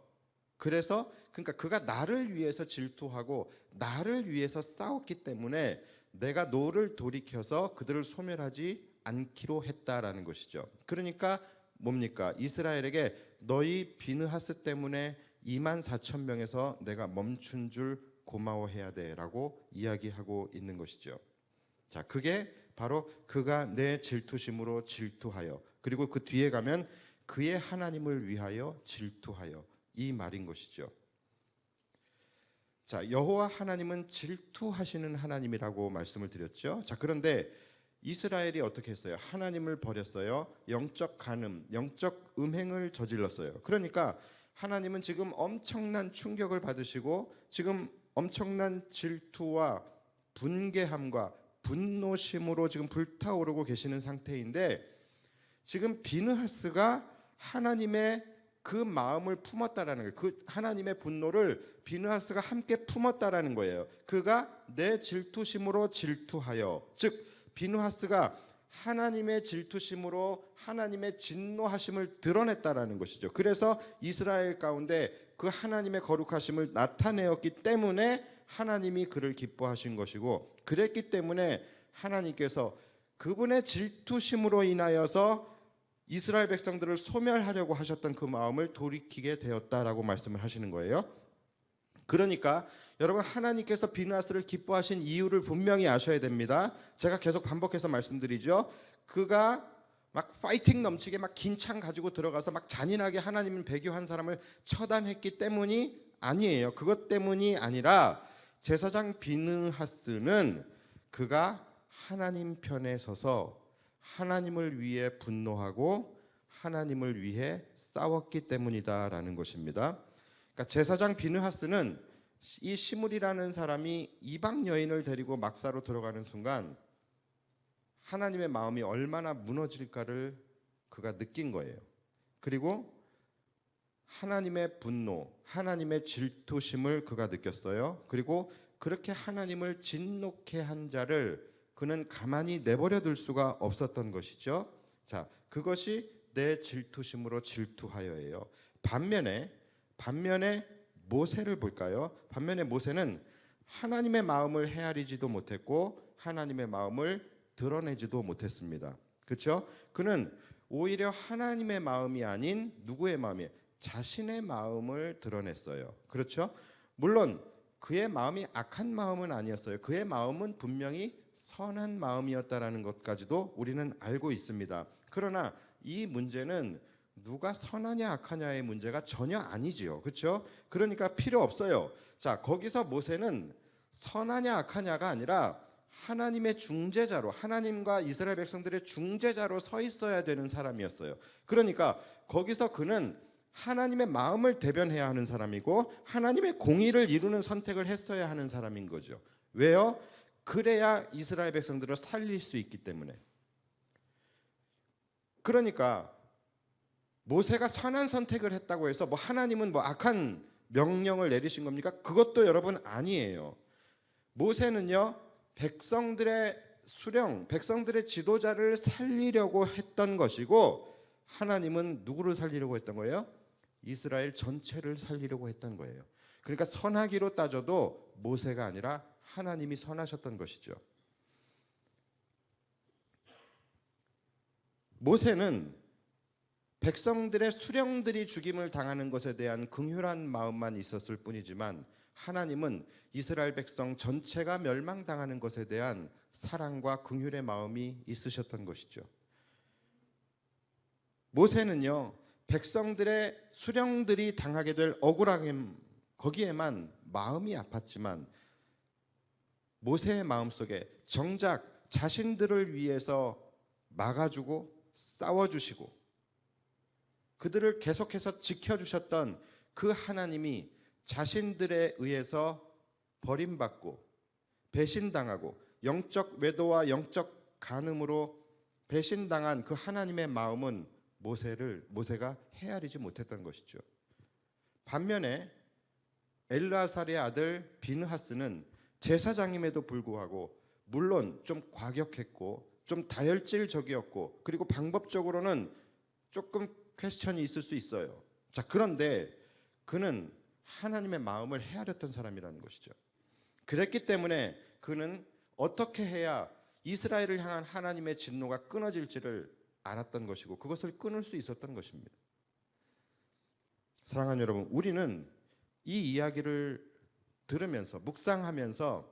그러니까 그가 나를 위해서 질투하고 나를 위해서 싸웠기 때문에 내가 노를 돌이켜서 그들을 소멸하지 않기로 했다라는 것이죠. 그러니까 뭡니까? 이스라엘에게 너희 비느하스 때문에 24,000명에서 내가 멈춘 줄 고마워해야 돼라고 이야기하고 있는 것이죠. 자, 그게 바로 그가 내 질투심으로 질투하여, 그리고 그 뒤에 가면 그의 하나님을 위하여 질투하여, 이 말인 것이죠. 자, 여호와 하나님은 질투하시는 하나님이라고 말씀을 드렸죠. 자, 그런데 이스라엘이 어떻게 했어요? 하나님을 버렸어요. 영적 간음, 영적 음행을 저질렀어요. 그러니까 하나님은 지금 엄청난 충격을 받으시고 지금 엄청난 질투와 분개함과 분노심으로 지금 불타오르고 계시는 상태인데, 지금 비느하스가 하나님의 그 마음을 품었다라는 거예요. 그 하나님의 분노를 비느하스가 함께 품었다라는 거예요. 그가 내 질투심으로 질투하여, 즉 비느하스가 하나님의 질투심으로 하나님의 진노하심을 드러냈다라는 것이죠. 그래서 이스라엘 가운데 그 하나님의 거룩하심을 나타내었기 때문에 하나님이 그를 기뻐하신 것이고, 그랬기 때문에 하나님께서 그분의 질투심으로 인하여서 이스라엘 백성들을 소멸하려고 하셨던 그 마음을 돌이키게 되었다라고 말씀을 하시는 거예요. 그러니까 여러분, 하나님께서 비느하스를 기뻐하신 이유를 분명히 아셔야 됩니다. 제가 계속 반복해서 말씀드리죠. 그가 막 파이팅 넘치게 막 긴 창 가지고 들어가서 막 잔인하게 하나님 배교한 사람을 처단했기 때문이 아니에요. 그것 때문이 아니라 제사장 비느하스는 그가 하나님 편에 서서 하나님을 위해 분노하고 하나님을 위해 싸웠기 때문이다라는 것입니다. 그러니까 제사장 비느하스는 이 시므리라는 사람이 이방 여인을 데리고 막사로 들어가는 순간 하나님의 마음이 얼마나 무너질까를 그가 느낀 거예요. 그리고 하나님의 분노, 하나님의 질투심을 그가 느꼈어요. 그리고 그렇게 하나님을 진노케 한 자를 그는 가만히 내버려 둘 수가 없었던 것이죠. 자, 그것이 내 질투심으로 질투하여예요. 반면에 모세를 볼까요? 반면에 모세는 하나님의 마음을 헤아리지도 못했고 하나님의 마음을 드러내지도 못했습니다. 그렇죠? 그는 오히려 하나님의 마음이 아닌 누구의 마음이에요? 자신의 마음을 드러냈어요. 그렇죠? 물론 그의 마음이 악한 마음은 아니었어요. 그의 마음은 분명히 선한 마음이었다라는 것까지도 우리는 알고 있습니다. 그러나 이 문제는 누가 선하냐 악하냐의 문제가 전혀 아니지요. 그렇죠? 그러니까 필요 없어요. 자, 거기서 모세는 선하냐 악하냐가 아니라 하나님의 중재자로, 하나님과 이스라엘 백성들의 중재자로 서 있어야 되는 사람이었어요. 그러니까 거기서 그는 하나님의 마음을 대변해야 하는 사람이고 하나님의 공의를 이루는 선택을 했어야 하는 사람인 거죠. 왜요? 그래야 이스라엘 백성들을 살릴 수 있기 때문에. 그러니까 모세가 선한 선택을 했다고 해서 뭐 하나님은 뭐 악한 명령을 내리신 겁니까? 그것도 여러분 아니에요. 모세는요, 백성들의 수령, 백성들의 지도자를 살리려고 했던 것이고 하나님은 누구를 살리려고 했던 거예요? 이스라엘 전체를 살리려고 했던 거예요. 그러니까 선하기로 따져도 모세가 아니라 하나님이 선하셨던 것이죠. 모세는 백성들의 수령들이 죽임을 당하는 것에 대한 긍휼한 마음만 있었을 뿐이지만 하나님은 이스라엘 백성 전체가 멸망당하는 것에 대한 사랑과 긍휼의 마음이 있으셨던 것이죠. 모세는요, 백성들의 수령들이 당하게 될 억울함 거기에만 마음이 아팠지만 모세의 마음속에 정작 자신들을 위해서 막아주고 싸워주시고 그들을 계속해서 지켜주셨던 그 하나님이 자신들에 의해서 버림받고 배신당하고 영적 외도와 영적 간음으로 배신당한 그 하나님의 마음은 모세가 헤아리지 못했던 것이죠. 반면에 엘르아살의 아들 비느하스는 제사장임에도 불구하고 물론 좀 과격했고 좀 다혈질적이었고 그리고 방법적으로는 조금 퀘스천이 있을 수 있어요. 자, 그런데 그는 하나님의 마음을 헤아렸던 사람이라는 것이죠. 그랬기 때문에 그는 어떻게 해야 이스라엘을 향한 하나님의 진노가 끊어질지를 알았던 것이고 그것을 끊을 수 있었던 것입니다. 사랑하는 여러분, 우리는 이 이야기를 들으면서 묵상하면서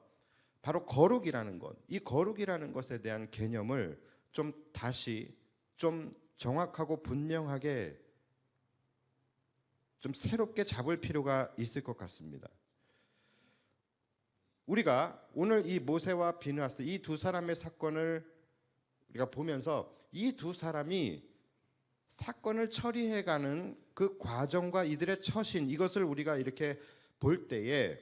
바로 거룩이라는 것, 이 거룩이라는 것에 대한 개념을 좀 다시 좀 정확하고 분명하게 좀 새롭게 잡을 필요가 있을 것 같습니다. 우리가 오늘 이 모세와 비느하스 이 두 사람의 사건을 우리가 보면서 이 두 사람이 사건을 처리해가는 그 과정과 이들의 처신, 이것을 우리가 이렇게 볼 때에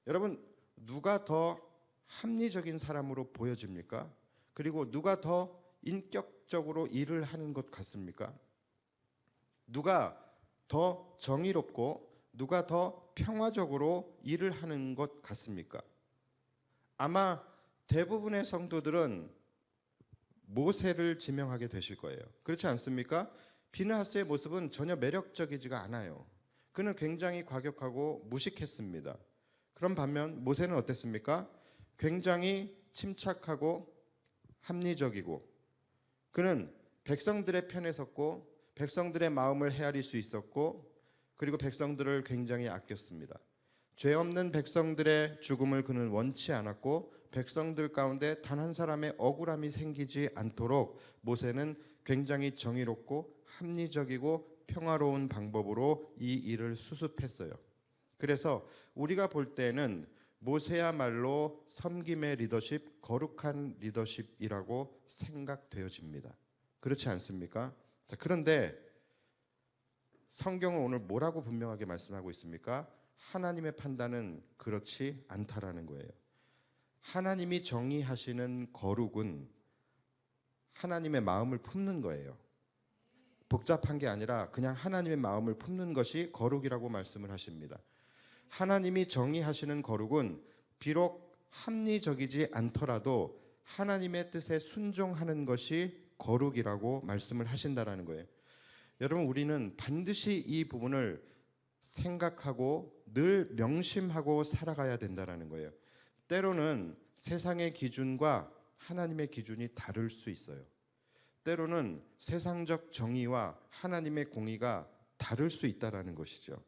여러분, 누가 더 합리적인 사람으로 보여집니까? 그리고 누가 더 인격적으로 일을 하는 것 같습니까? 누가 더 정의롭고 누가 더 평화적으로 일을 하는 것 같습니까? 아마 대부분의 성도들은 모세를 지명하게 되실 거예요. 그렇지 않습니까? 비느하스의 모습은 전혀 매력적이지가 않아요. 그는 굉장히 과격하고 무식했습니다. 그런 반면 모세는 어땠습니까? 굉장히 침착하고 합리적이고, 그는 백성들의 편에 섰고 백성들의 마음을 헤아릴 수 있었고, 그리고 백성들을 굉장히 아꼈습니다. 죄 없는 백성들의 죽음을 그는 원치 않았고, 백성들 가운데 단 한 사람의 억울함이 생기지 않도록 모세는 굉장히 정의롭고 합리적이고 평화로운 방법으로 이 일을 수습했어요. 그래서 우리가 볼 때는 모세야말로 섬김의 리더십, 거룩한 리더십이라고 생각되어집니다. 그렇지 않습니까? 자, 그런데 성경은 오늘 뭐라고 분명하게 말씀하고 있습니까? 하나님의 판단은 그렇지 않다라는 거예요. 하나님이 정의하시는 거룩은 하나님의 마음을 품는 거예요. 복잡한 게 아니라 그냥 하나님의 마음을 품는 것이 거룩이라고 말씀을 하십니다. 하나님이 정의하시는 거룩은 비록 합리적이지 않더라도 하나님의 뜻에 순종하는 것이 거룩이라고 말씀을 하신다라는 거예요. 여러분, 우리는 반드시 이 부분을 생각하고 늘 명심하고 살아가야 된다라는 거예요. 때로는 세상의 기준과 하나님의 기준이 다를 수 있어요. 때로는 세상적 정의와 하나님의 공의가 다를 수 있다라는 것이죠.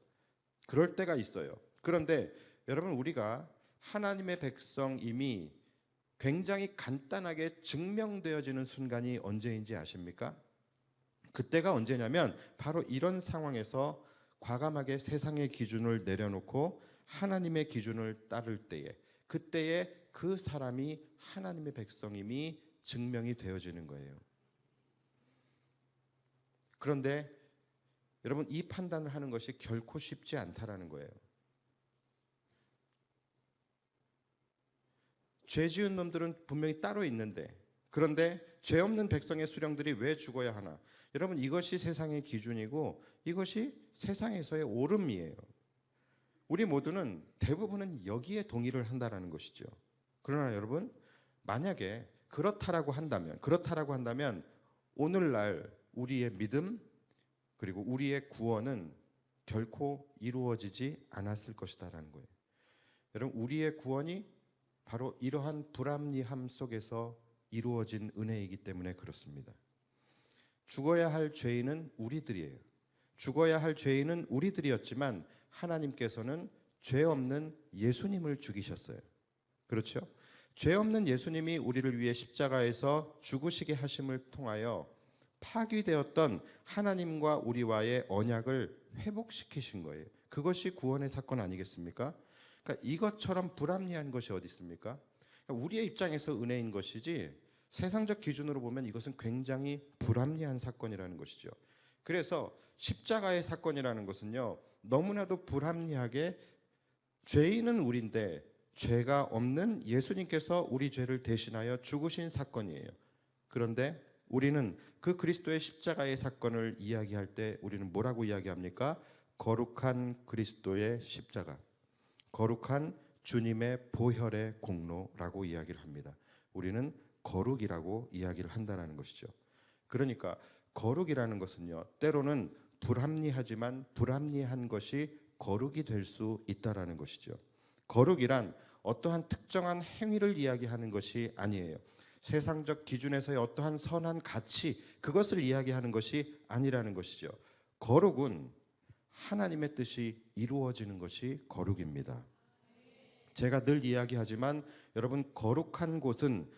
그럴 때가 있어요. 그런데 여러분, 우리가 하나님의 백성임이 굉장히 간단하게 증명되어지는 순간이 언제인지 아십니까? 그때가 언제냐면 바로 이런 상황에서 과감하게 세상의 기준을 내려놓고 하나님의 기준을 따를 때에, 그때에 그 사람이 하나님의 백성임이 증명이 되어지는 거예요. 그런데 여러분, 이 판단을 하는 것이 결코 쉽지 않다라는 거예요. 죄 지은 놈들은 분명히 따로 있는데, 그런데 죄 없는 백성의 수령들이 왜 죽어야 하나? 여러분, 이것이 세상의 기준이고 이것이 세상에서의 옳음이에요. 우리 모두는 대부분은 여기에 동의를 한다라는 것이죠. 그러나 여러분, 만약에 그렇다라고 한다면 오늘날 우리의 믿음 그리고 우리의 구원은 결코 이루어지지 않았을 것이다라는 거예요. 여러분, 우리의 구원이 바로 이러한 불합리함 속에서 이루어진 은혜이기 때문에 그렇습니다. 죽어야 할 죄인은 우리들이에요. 죽어야 할 죄인은 우리들이었지만 하나님께서는 죄 없는 예수님을 죽이셨어요. 그렇죠? 죄 없는 예수님이 우리를 위해 십자가에서 죽으시게 하심을 통하여 파괴되었던 하나님과 우리와의 언약을 회복시키신 거예요. 그것이 구원의 사건 아니겠습니까? 그러니까 이것처럼 불합리한 것이 어디 있습니까? 그러니까 우리의 입장에서 은혜인 것이지 세상적 기준으로 보면 이것은 굉장히 불합리한 사건이라는 것이죠. 그래서 십자가의 사건이라는 것은요, 너무나도 불합리하게 죄인은 우리인데 죄가 없는 예수님께서 우리 죄를 대신하여 죽으신 사건이에요. 그런데 우리는 그 그리스도의 십자가의 사건을 이야기할 때 우리는 뭐라고 이야기합니까? 거룩한 그리스도의 십자가, 거룩한 주님의 보혈의 공로라고 이야기를 합니다. 우리는 거룩이라고 이야기를 한다는 것이죠. 그러니까 거룩이라는 것은요, 때로는 불합리하지만 불합리한 것이 거룩이 될 수 있다라는 것이죠. 거룩이란 어떠한 특정한 행위를 이야기하는 것이 아니에요. 세상적 기준에서의 어떠한 선한 가치, 그것을 이야기하는 것이 아니라는 것이죠. 거룩은 하나님의 뜻이 이루어지는 것이 거룩입니다. 제가 늘 이야기하지만 여러분, 거룩한 곳은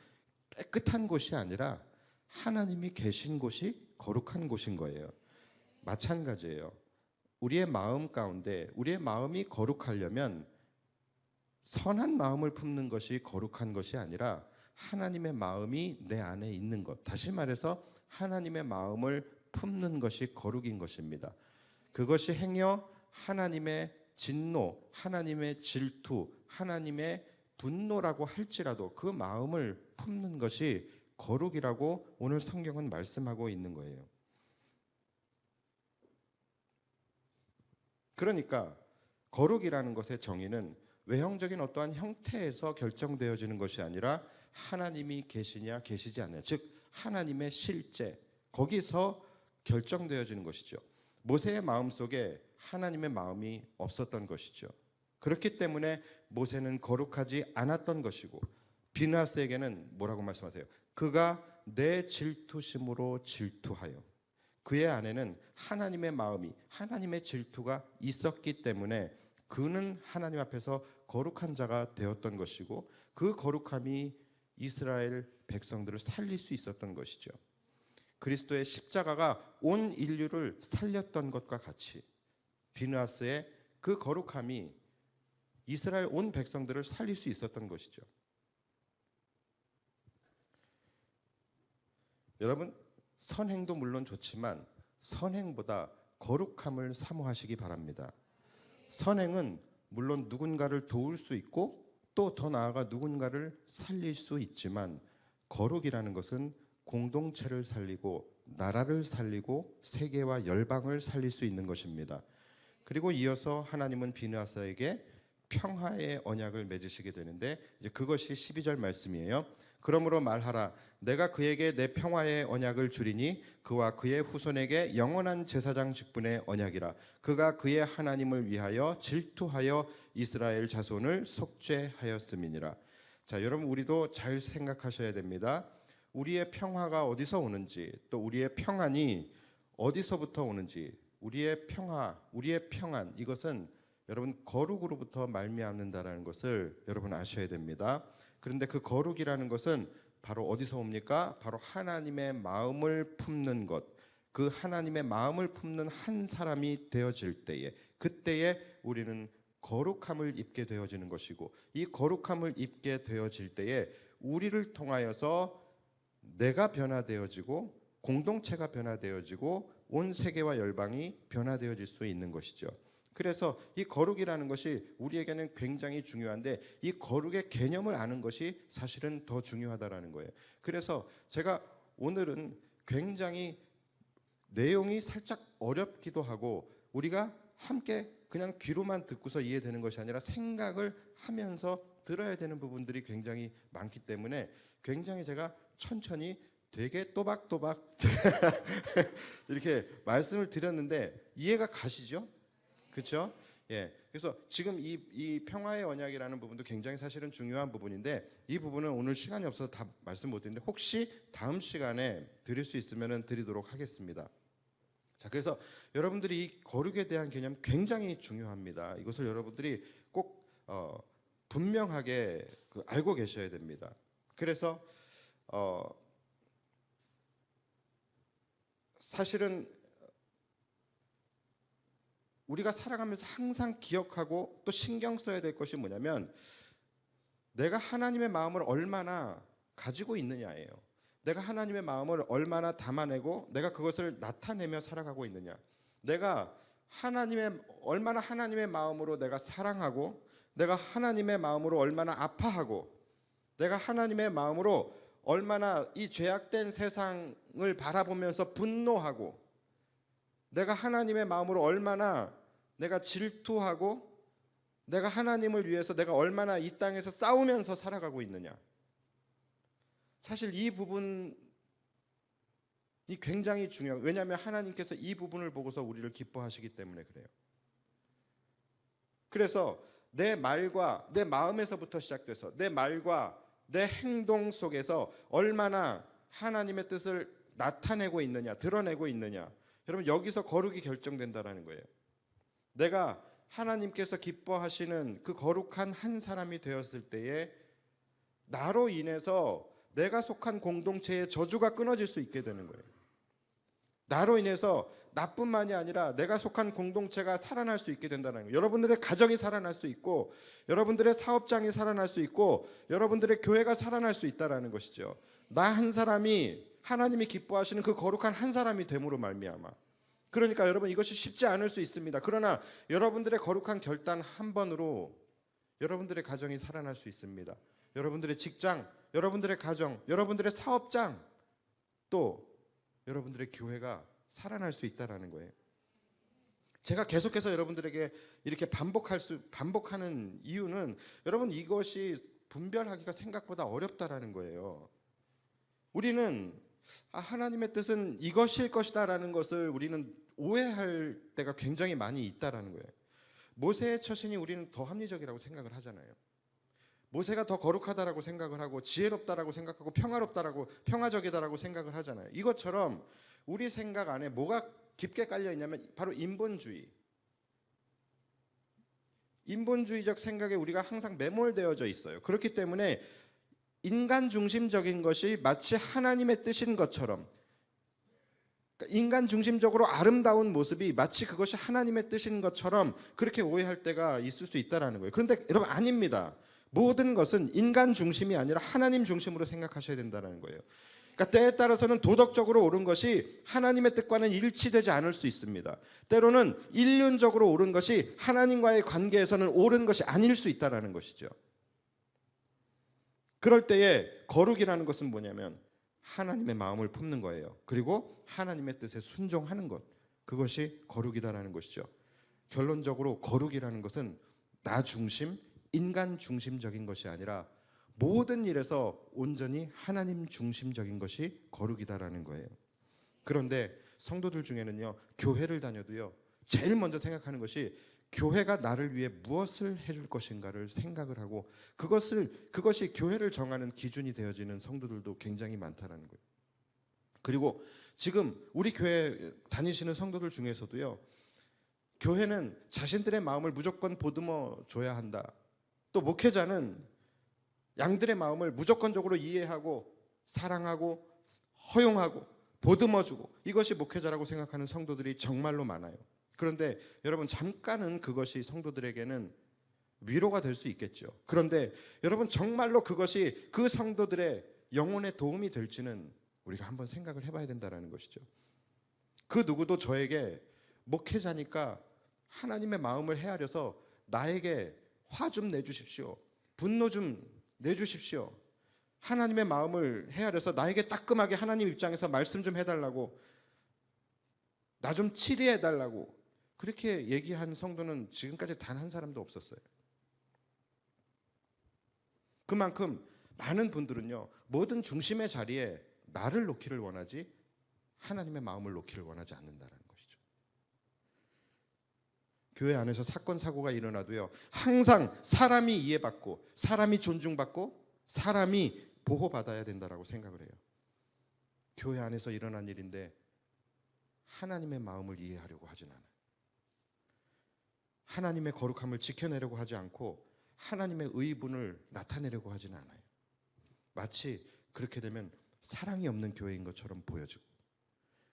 깨끗한 곳이 아니라 하나님이 계신 곳이 거룩한 곳인 거예요. 마찬가지예요. 우리의 마음 가운데 우리의 마음이 거룩하려면 선한 마음을 품는 것이 거룩한 것이 아니라 하나님의 마음이 내 안에 있는 것. 다시 말해서 하나님의 마음을 품는 것이 거룩인 것입니다. 그것이 행여 하나님의 진노, 하나님의 질투, 하나님의 분노라고 할지라도 그 마음을 품는 것이 거룩이라고 오늘 성경은 말씀하고 있는 거예요. 그러니까 거룩이라는 것의 정의는 외형적인 어떠한 형태에서 결정되어지는 것이 아니라 하나님이 계시냐 계시지 않느냐, 즉 하나님의 실제, 거기서 결정되어지는 것이죠. 모세의 마음속에 하나님의 마음이 없었던 것이죠. 그렇기 때문에 모세는 거룩하지 않았던 것이고, 비느하스에게는 뭐라고 말씀하세요? 그가 내 질투심으로 질투하여. 그의 안에는 하나님의 마음이, 하나님의 질투가 있었기 때문에 그는 하나님 앞에서 거룩한 자가 되었던 것이고, 그 거룩함이 이스라엘 백성들을 살릴 수 있었던 것이죠. 그리스도의 십자가가 온 인류를 살렸던 것과 같이 비느하스의 그 거룩함이 이스라엘 온 백성들을 살릴 수 있었던 것이죠. 여러분, 선행도 물론 좋지만 선행보다 거룩함을 사모하시기 바랍니다. 선행은 물론 누군가를 도울 수 있고 또 더 나아가 누군가를 살릴 수 있지만, 거룩이라는 것은 공동체를 살리고 나라를 살리고 세계와 열방을 살릴 수 있는 것입니다. 그리고 이어서 하나님은 비느하스에게 평화의 언약을 맺으시게 되는데, 이제 그것이 12절 말씀이에요. 그러므로 말하라, 내가 그에게 내 평화의 언약을 주리니 그와 그의 후손에게 영원한 제사장 직분의 언약이라. 그가 그의 하나님을 위하여 질투하여 이스라엘 자손을 속죄하였음이니라. 자, 여러분, 우리도 잘 생각하셔야 됩니다. 우리의 평화가 어디서 오는지, 또 우리의 평안이 어디서부터 오는지, 우리의 평화, 우리의 평안, 이것은 여러분 거룩으로부터 말미암는다라는 것을 여러분 아셔야 됩니다. 그런데 그 거룩이라는 것은 바로 어디서 옵니까? 바로 하나님의 마음을 품는 것. 그 하나님의 마음을 품는 한 사람이 되어질 때에, 그때에 우리는 거룩함을 입게 되어지는 것이고, 이 거룩함을 입게 되어질 때에 우리를 통하여서 내가 변화되어지고 공동체가 변화되어지고 온 세계와 열방이 변화되어질 수 있는 것이죠. 그래서 이 거룩이라는 것이 우리에게는 굉장히 중요한데, 이 거룩의 개념을 아는 것이 사실은 더 중요하다라는 거예요. 그래서 제가 오늘은 굉장히 내용이 살짝 어렵기도 하고, 우리가 함께 그냥 귀로만 듣고서 이해되는 것이 아니라 생각을 하면서 들어야 되는 부분들이 굉장히 많기 때문에 굉장히 제가 천천히 되게 또박또박 이렇게 말씀을 드렸는데 이해가 가시죠? 그렇죠? 예. 그래서 지금 이 평화의 언약이라는 부분도 굉장히 사실은 중요한 부분인데, 이 부분은 오늘 시간이 없어서 다 말씀 못 드리는데 혹시 다음 시간에 드릴 수 있으면 드리도록 하겠습니다. 자, 그래서 여러분들이 이 거룩에 대한 개념 굉장히 중요합니다. 이것을 여러분들이 꼭 분명하게 알고 계셔야 됩니다. 그래서 사실은 우리가 살아가면서 항상 기억하고 또 신경 써야 될 것이 뭐냐면, 내가 하나님의 마음을 얼마나 가지고 있느냐예요. 내가 하나님의 마음을 얼마나 담아내고 내가 그것을 나타내며 살아가고 있느냐. 내가 얼마나 하나님의 마음으로 내가 사랑하고, 내가 하나님의 마음으로 얼마나 아파하고, 내가 하나님의 마음으로 얼마나 이 죄악된 세상을 바라보면서 분노하고, 내가 하나님의 마음으로 얼마나 내가 질투하고, 내가 하나님을 위해서 내가 얼마나 이 땅에서 싸우면서 살아가고 있느냐. 사실 이 부분이 굉장히 중요해요. 왜냐하면 하나님께서 이 부분을 보고서 우리를 기뻐하시기 때문에 그래요. 그래서 내 말과 내 마음에서부터 시작돼서 내 말과 내 행동 속에서 얼마나 하나님의 뜻을 나타내고 있느냐, 드러내고 있느냐. 여러분, 여기서 거룩이 결정된다라는 거예요. 내가 하나님께서 기뻐하시는 그 거룩한 한 사람이 되었을 때에 나로 인해서 내가 속한 공동체의 저주가 끊어질 수 있게 되는 거예요. 나로 인해서 나뿐만이 아니라 내가 속한 공동체가 살아날 수 있게 된다는 거예요. 여러분들의 가정이 살아날 수 있고 여러분들의 사업장이 살아날 수 있고 여러분들의 교회가 살아날 수 있다라는 것이죠. 나 한 사람이 하나님이 기뻐하시는 그 거룩한 한 사람이 됨으로 말미암아. 그러니까 여러분 이것이 쉽지 않을 수 있습니다. 그러나 여러분들의 거룩한 결단 한 번으로 여러분들의 가정이 살아날 수 있습니다. 여러분들의 직장, 여러분들의 가정, 여러분들의 사업장, 또 여러분들의 교회가 살아날 수 있다라는 거예요. 제가 계속해서 여러분들에게 이렇게 반복하는 이유는 여러분 이것이 분별하기가 생각보다 어렵다라는 거예요. 우리는 하나님의 뜻은 이것일 것이다라는 것을 우리는 오해할 때가 굉장히 많이 있다라는 거예요. 모세의 처신이 우리는 더 합리적이라고 생각을 하잖아요. 모세가 더 거룩하다라고 생각을 하고 지혜롭다라고 생각하고 평화롭다라고 평화적이다라고 생각을 하잖아요. 이것처럼 우리 생각 안에 뭐가 깊게 깔려 있냐면 바로 인본주의적 생각에 우리가 항상 매몰되어져 있어요. 그렇기 때문에 인간 중심적인 것이 마치 하나님의 뜻인 것처럼, 그러니까 인간 중심적으로 아름다운 모습이 마치 그것이 하나님의 뜻인 것처럼 그렇게 오해할 때가 있을 수 있다라는 거예요. 그런데 여러분 아닙니다. 모든 것은 인간 중심이 아니라 하나님 중심으로 생각하셔야 된다는 거예요. 그러니까 때에 따라서는 도덕적으로 옳은 것이 하나님의 뜻과는 일치되지 않을 수 있습니다. 때로는 인륜적으로 옳은 것이 하나님과의 관계에서는 옳은 것이 아닐 수 있다는 것이죠. 그럴 때에 거룩이라는 것은 뭐냐면 하나님의 마음을 품는 거예요. 그리고 하나님의 뜻에 순종하는 것, 그것이 거룩이다라는 것이죠. 결론적으로 거룩이라는 것은 나 중심, 인간 중심적인 것이 아니라 모든 일에서 온전히 하나님 중심적인 것이 거룩이다라는 거예요. 그런데 성도들 중에는요, 교회를 다녀도요, 제일 먼저 생각하는 것이 교회가 나를 위해 무엇을 해줄 것인가를 생각을 하고 그것이 교회를 정하는 기준이 되어지는 성도들도 굉장히 많다라는 거예요. 그리고 지금 우리 교회 다니시는 성도들 중에서도요, 교회는 자신들의 마음을 무조건 보듬어 줘야 한다. 또 목회자는 양들의 마음을 무조건적으로 이해하고 사랑하고 허용하고 보듬어주고 이것이 목회자라고 생각하는 성도들이 정말로 많아요. 그런데 여러분 잠깐은 그것이 성도들에게는 위로가 될 수 있겠죠. 그런데 여러분 정말로 그것이 그 성도들의 영혼에 도움이 될지는 우리가 한번 생각을 해봐야 된다는 것이죠. 그 누구도 저에게 목회자니까 하나님의 마음을 헤아려서 나에게 화 좀 내주십시오. 분노 좀 내주십시오. 하나님의 마음을 헤아려서 나에게 따끔하게 하나님 입장에서 말씀 좀 해달라고, 나 좀 치리해달라고 그렇게 얘기한 성도는 지금까지 단 한 사람도 없었어요. 그만큼 많은 분들은요, 모든 중심의 자리에 나를 놓기를 원하지 하나님의 마음을 놓기를 원하지 않는다는 것이죠. 교회 안에서 사건 사고가 일어나도요, 항상 사람이 이해받고 사람이 존중받고 사람이 보호받아야 된다라고 생각을 해요. 교회 안에서 일어난 일인데 하나님의 마음을 이해하려고 하진 않아요. 하나님의 거룩함을 지켜내려고 하지 않고 하나님의 의분을 나타내려고 하진 않아요. 마치 그렇게 되면 사랑이 없는 교회인 것처럼 보여지고,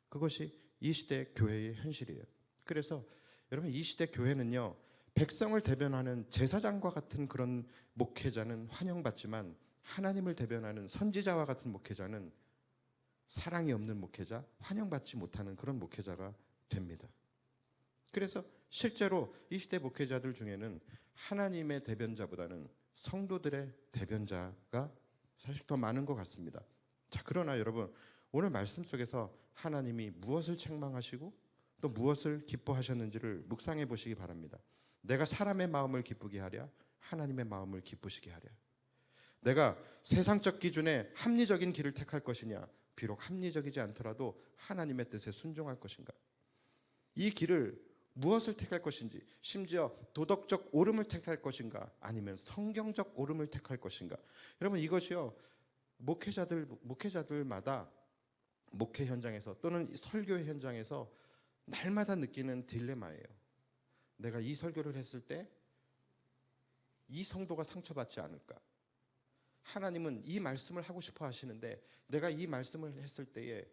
그것이 이 시대 교회의 현실이에요. 그래서 여러분 이 시대 교회는요, 백성을 대변하는 제사장과 같은 그런 목회자는 환영받지만 하나님을 대변하는 선지자와 같은 목회자는 사랑이 없는 목회자, 환영받지 못하는 그런 목회자가 됩니다. 그래서 실제로 이 시대 목회자들 중에는 하나님의 대변자보다는 성도들의 대변자가 사실 더 많은 것 같습니다. 자, 그러나 여러분 오늘 말씀 속에서 하나님이 무엇을 책망하시고 또 무엇을 기뻐하셨는지를 묵상해 보시기 바랍니다. 내가 사람의 마음을 기쁘게 하랴, 하나님의 마음을 기쁘시게 하랴. 내가 세상적 기준에 합리적인 길을 택할 것이냐, 비록 합리적이지 않더라도 하나님의 뜻에 순종할 것인가. 이 길을 무엇을 택할 것인지, 심지어 도덕적 옳음을 택할 것인가, 아니면 성경적 옳음을 택할 것인가. 여러분 이것이요, 목회자들마다 목회 현장에서 또는 설교 현장에서 날마다 느끼는 딜레마예요. 내가 이 설교를 했을 때 이 성도가 상처받지 않을까? 하나님은 이 말씀을 하고 싶어 하시는데 내가 이 말씀을 했을 때에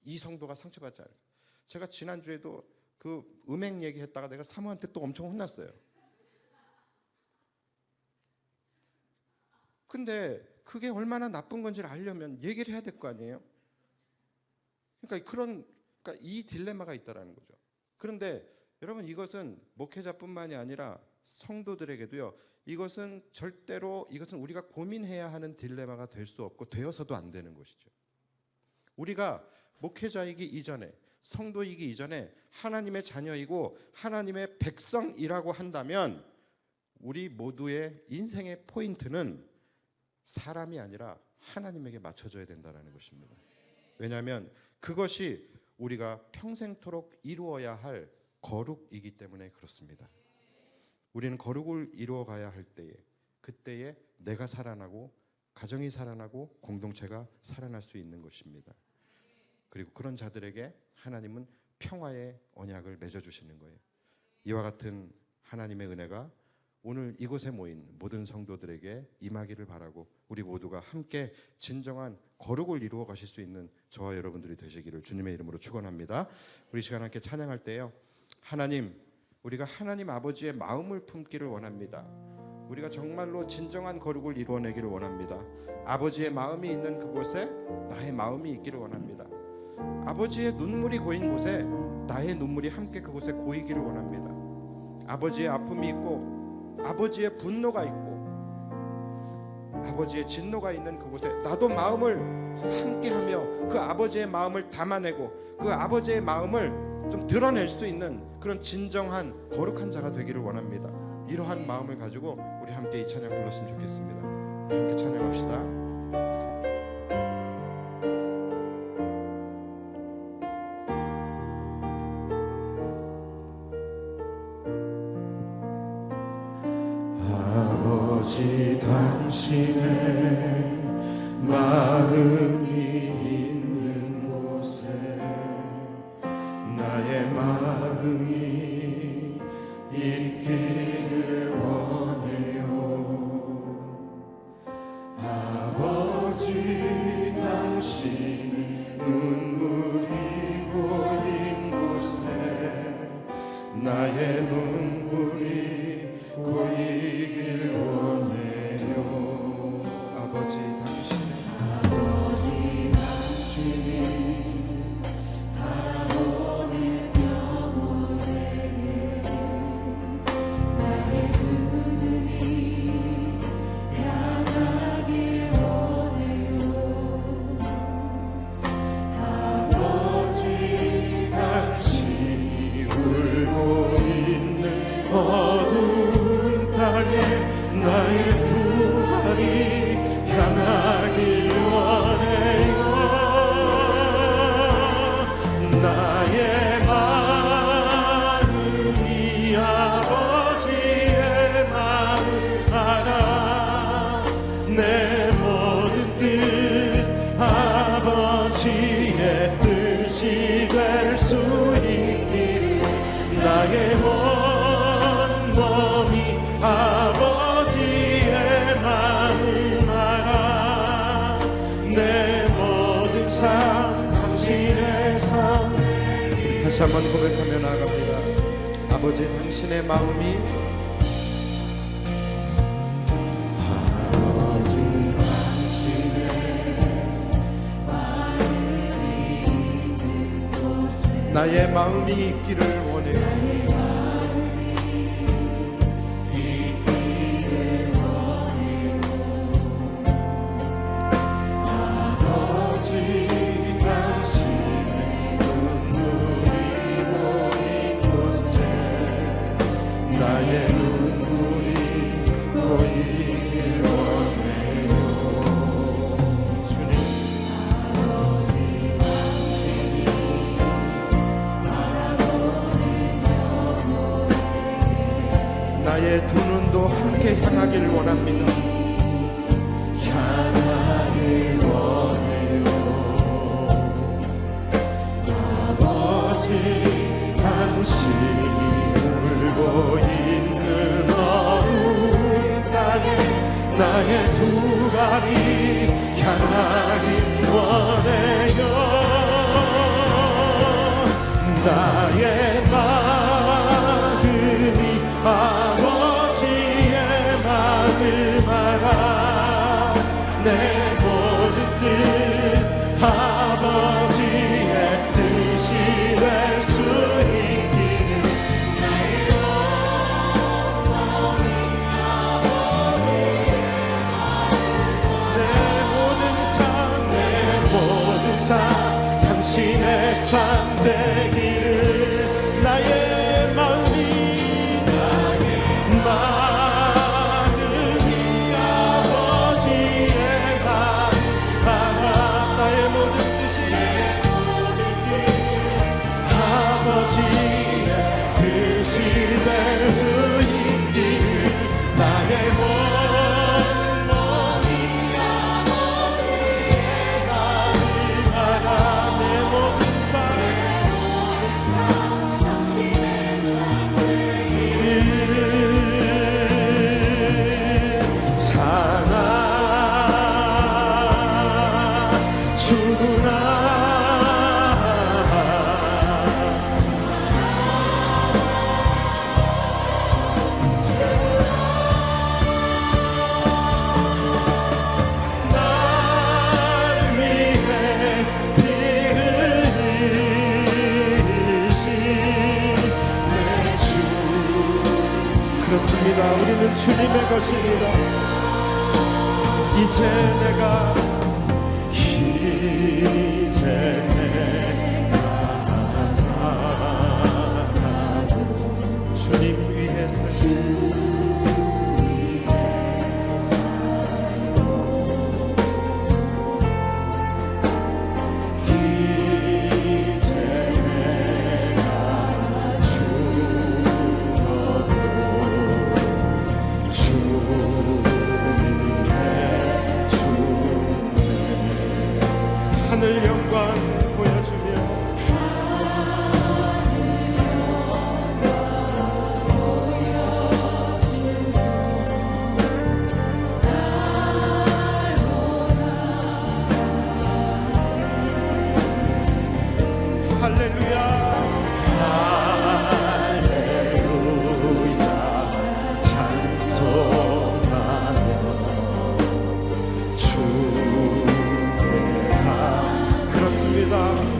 이 성도가 상처받지 않을까. 제가 지난주에도 그 음행 얘기했다가 내가 사모한테 또 엄청 혼났어요. 근데 그게 얼마나 나쁜 건지를 알려면 얘기를 해야 될 거 아니에요. 그러니까 이 딜레마가 있다라는 거죠. 그런데 여러분, 이것은 목회자뿐만이 아니라 성도들에게도요, 이것은 우리가 고민해야 하는 딜레마가 될 수 없고 되어서도 안 되는 것이죠. 우리가 목회자이기 이전에, 성도이기 이전에 하나님의 자녀이고 하나님의 백성이라고 한다면 우리 모두의 인생의 포인트는 사람이 아니라 하나님에게 맞춰져야 된다는 것입니다. 왜냐하면 그것이 우리가 평생토록 이루어야 할 거룩이기 때문에 그렇습니다. 우리는 거룩을 이루어가야 할 때에, 그때에 내가 살아나고 가정이 살아나고 공동체가 살아날 수 있는 것입니다. 그리고 그런 자들에게 하나님은 평화의 언약을 맺어주시는 거예요. 이와 같은 하나님의 은혜가 오늘 이곳에 모인 모든 성도들에게 임하기를 바라고, 우리 모두가 함께 진정한 거룩을 이루어 가실 수 있는 저와 여러분들이 되시기를 주님의 이름으로 축원합니다. 우리 시간 함께 찬양할 때요, 하나님, 우리가 하나님 아버지의 마음을 품기를 원합니다. 우리가 정말로 진정한 거룩을 이루어내기를 원합니다. 아버지의 마음이 있는 그곳에 나의 마음이 있기를 원합니다. 아버지의 눈물이 고인 곳에 나의 눈물이 함께 그곳에 고이기를 원합니다. 아버지의 아픔이 있고 아버지의 분노가 있고 아버지의 진노가 있는 그곳에 나도 마음을 함께하며 그 아버지의 마음을 담아내고 그 아버지의 마음을 좀 드러낼 수 있는 그런 진정한 거룩한 자가 되기를 원합니다. 이러한 마음을 가지고 우리 함께 이 찬양 불렀으면 좋겠습니다. 함께 찬양합시다. 아버지, 당신의 마음이 있는 곳에 나의 마음이 있기를 원해요. 아버지, 당신의 눈물이 고인 곳에 나의 눈물이 고이길 원해요. 아버지, 당신이 바라보는 영혼에게 나의 눈물이 향하길 원해요. 아버지, 당신이 울고 있는 어두운 땅에 나의 두 발이 향하길 원해요. 나의 마음이 아버지의 마음 알아. 내 모든 뜻 아버지의 뜻이 될 수 있기를 나의 몸이 아버지의 마음 알아. 내 모든 삶 당신의 삶. 다시 한번 고백하며 나아갑니다. 아버지, 당신의 마음이 아버지, 당신의 마음이 있는 곳에 나의 마음이 있기를 원해요. 나의 두 눈도 함께 향하길 원합니다. 향하길 원해요. 아버지, 당신이 울고 있는 어두운 땅에 나의 두 발이 향하길 원해요. 우리는 주님의 것입니다. 이제 내가 살아도 주님 위해서 하늘 영광 보여주며 할렐루야 할렐루야 찬송하며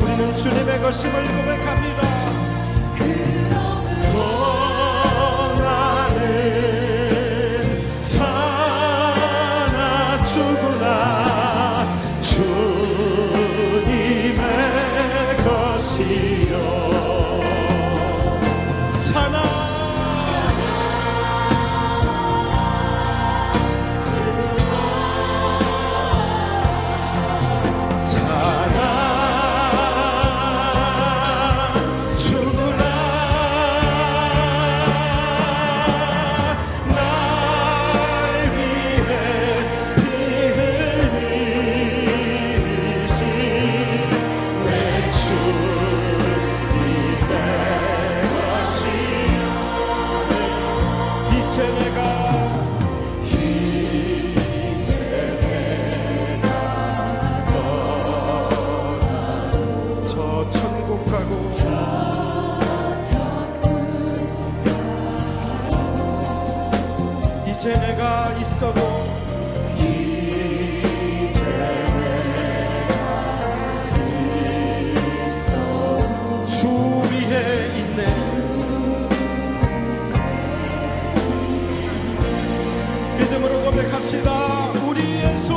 우리는 주님의 것임을 고백합니다. 나는 사나 죽으나 주님의 것이요 사나 이제 내가 있어도 이제 내가 있어도 주 위에 있네. 믿음으로 고백합시다. 우리 예수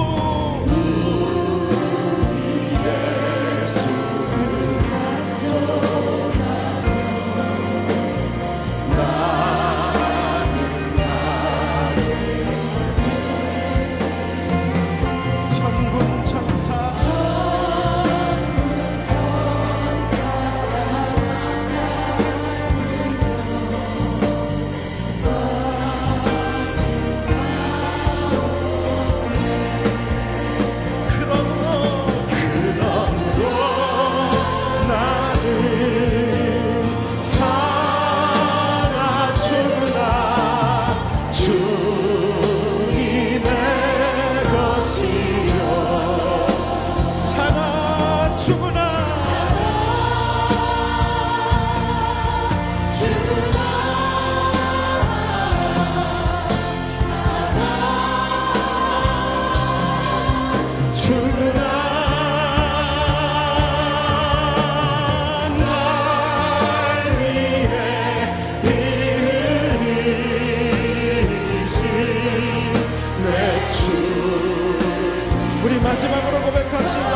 우리 마지막으로 고백합시다.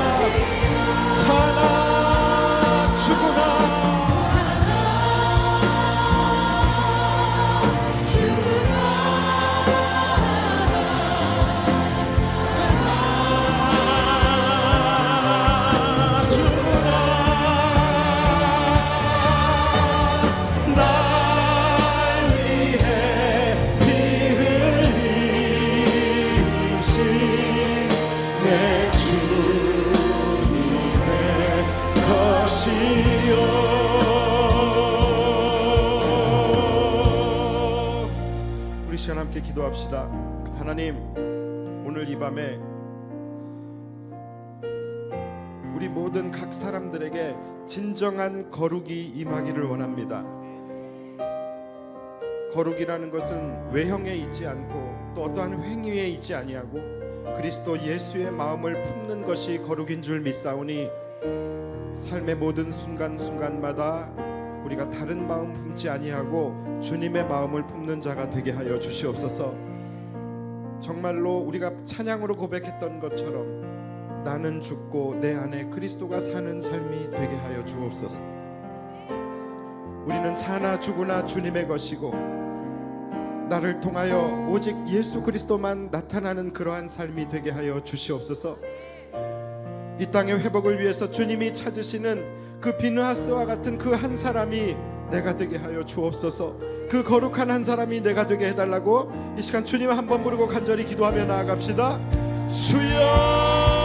사나 죽으나 우리 시간 함께 기도합시다. 하나님, 오늘 이 밤에 우리 모든 각 사람들에게 진정한 거룩이 임하기를 원합니다. 거룩이라는 것은 외형에 있지 않고 또 어떠한 행위에 있지 아니하고 그리스도 예수의 마음을 품는 것이 거룩인 줄 믿사오니 삶의 모든 순간순간마다 우리가 다른 마음 품지 아니하고 주님의 마음을 품는 자가 되게 하여 주시옵소서. 정말로 우리가 찬양으로 고백했던 것처럼 나는 죽고 내 안에 그리스도가 사는 삶이 되게 하여 주옵소서. 우리는 사나 죽으나 주님의 것이고 나를 통하여 오직 예수 그리스도만 나타나는 그러한 삶이 되게 하여 주시옵소서. 이 땅의 회복을 위해서 주님이 찾으시는 그 비느하스와 같은 그 한 사람이 내가 되게 하여 주옵소서. 그 거룩한 한 사람이 내가 되게 해달라고 이 시간 주님 한번 부르고 간절히 기도하며 나아갑시다. 주여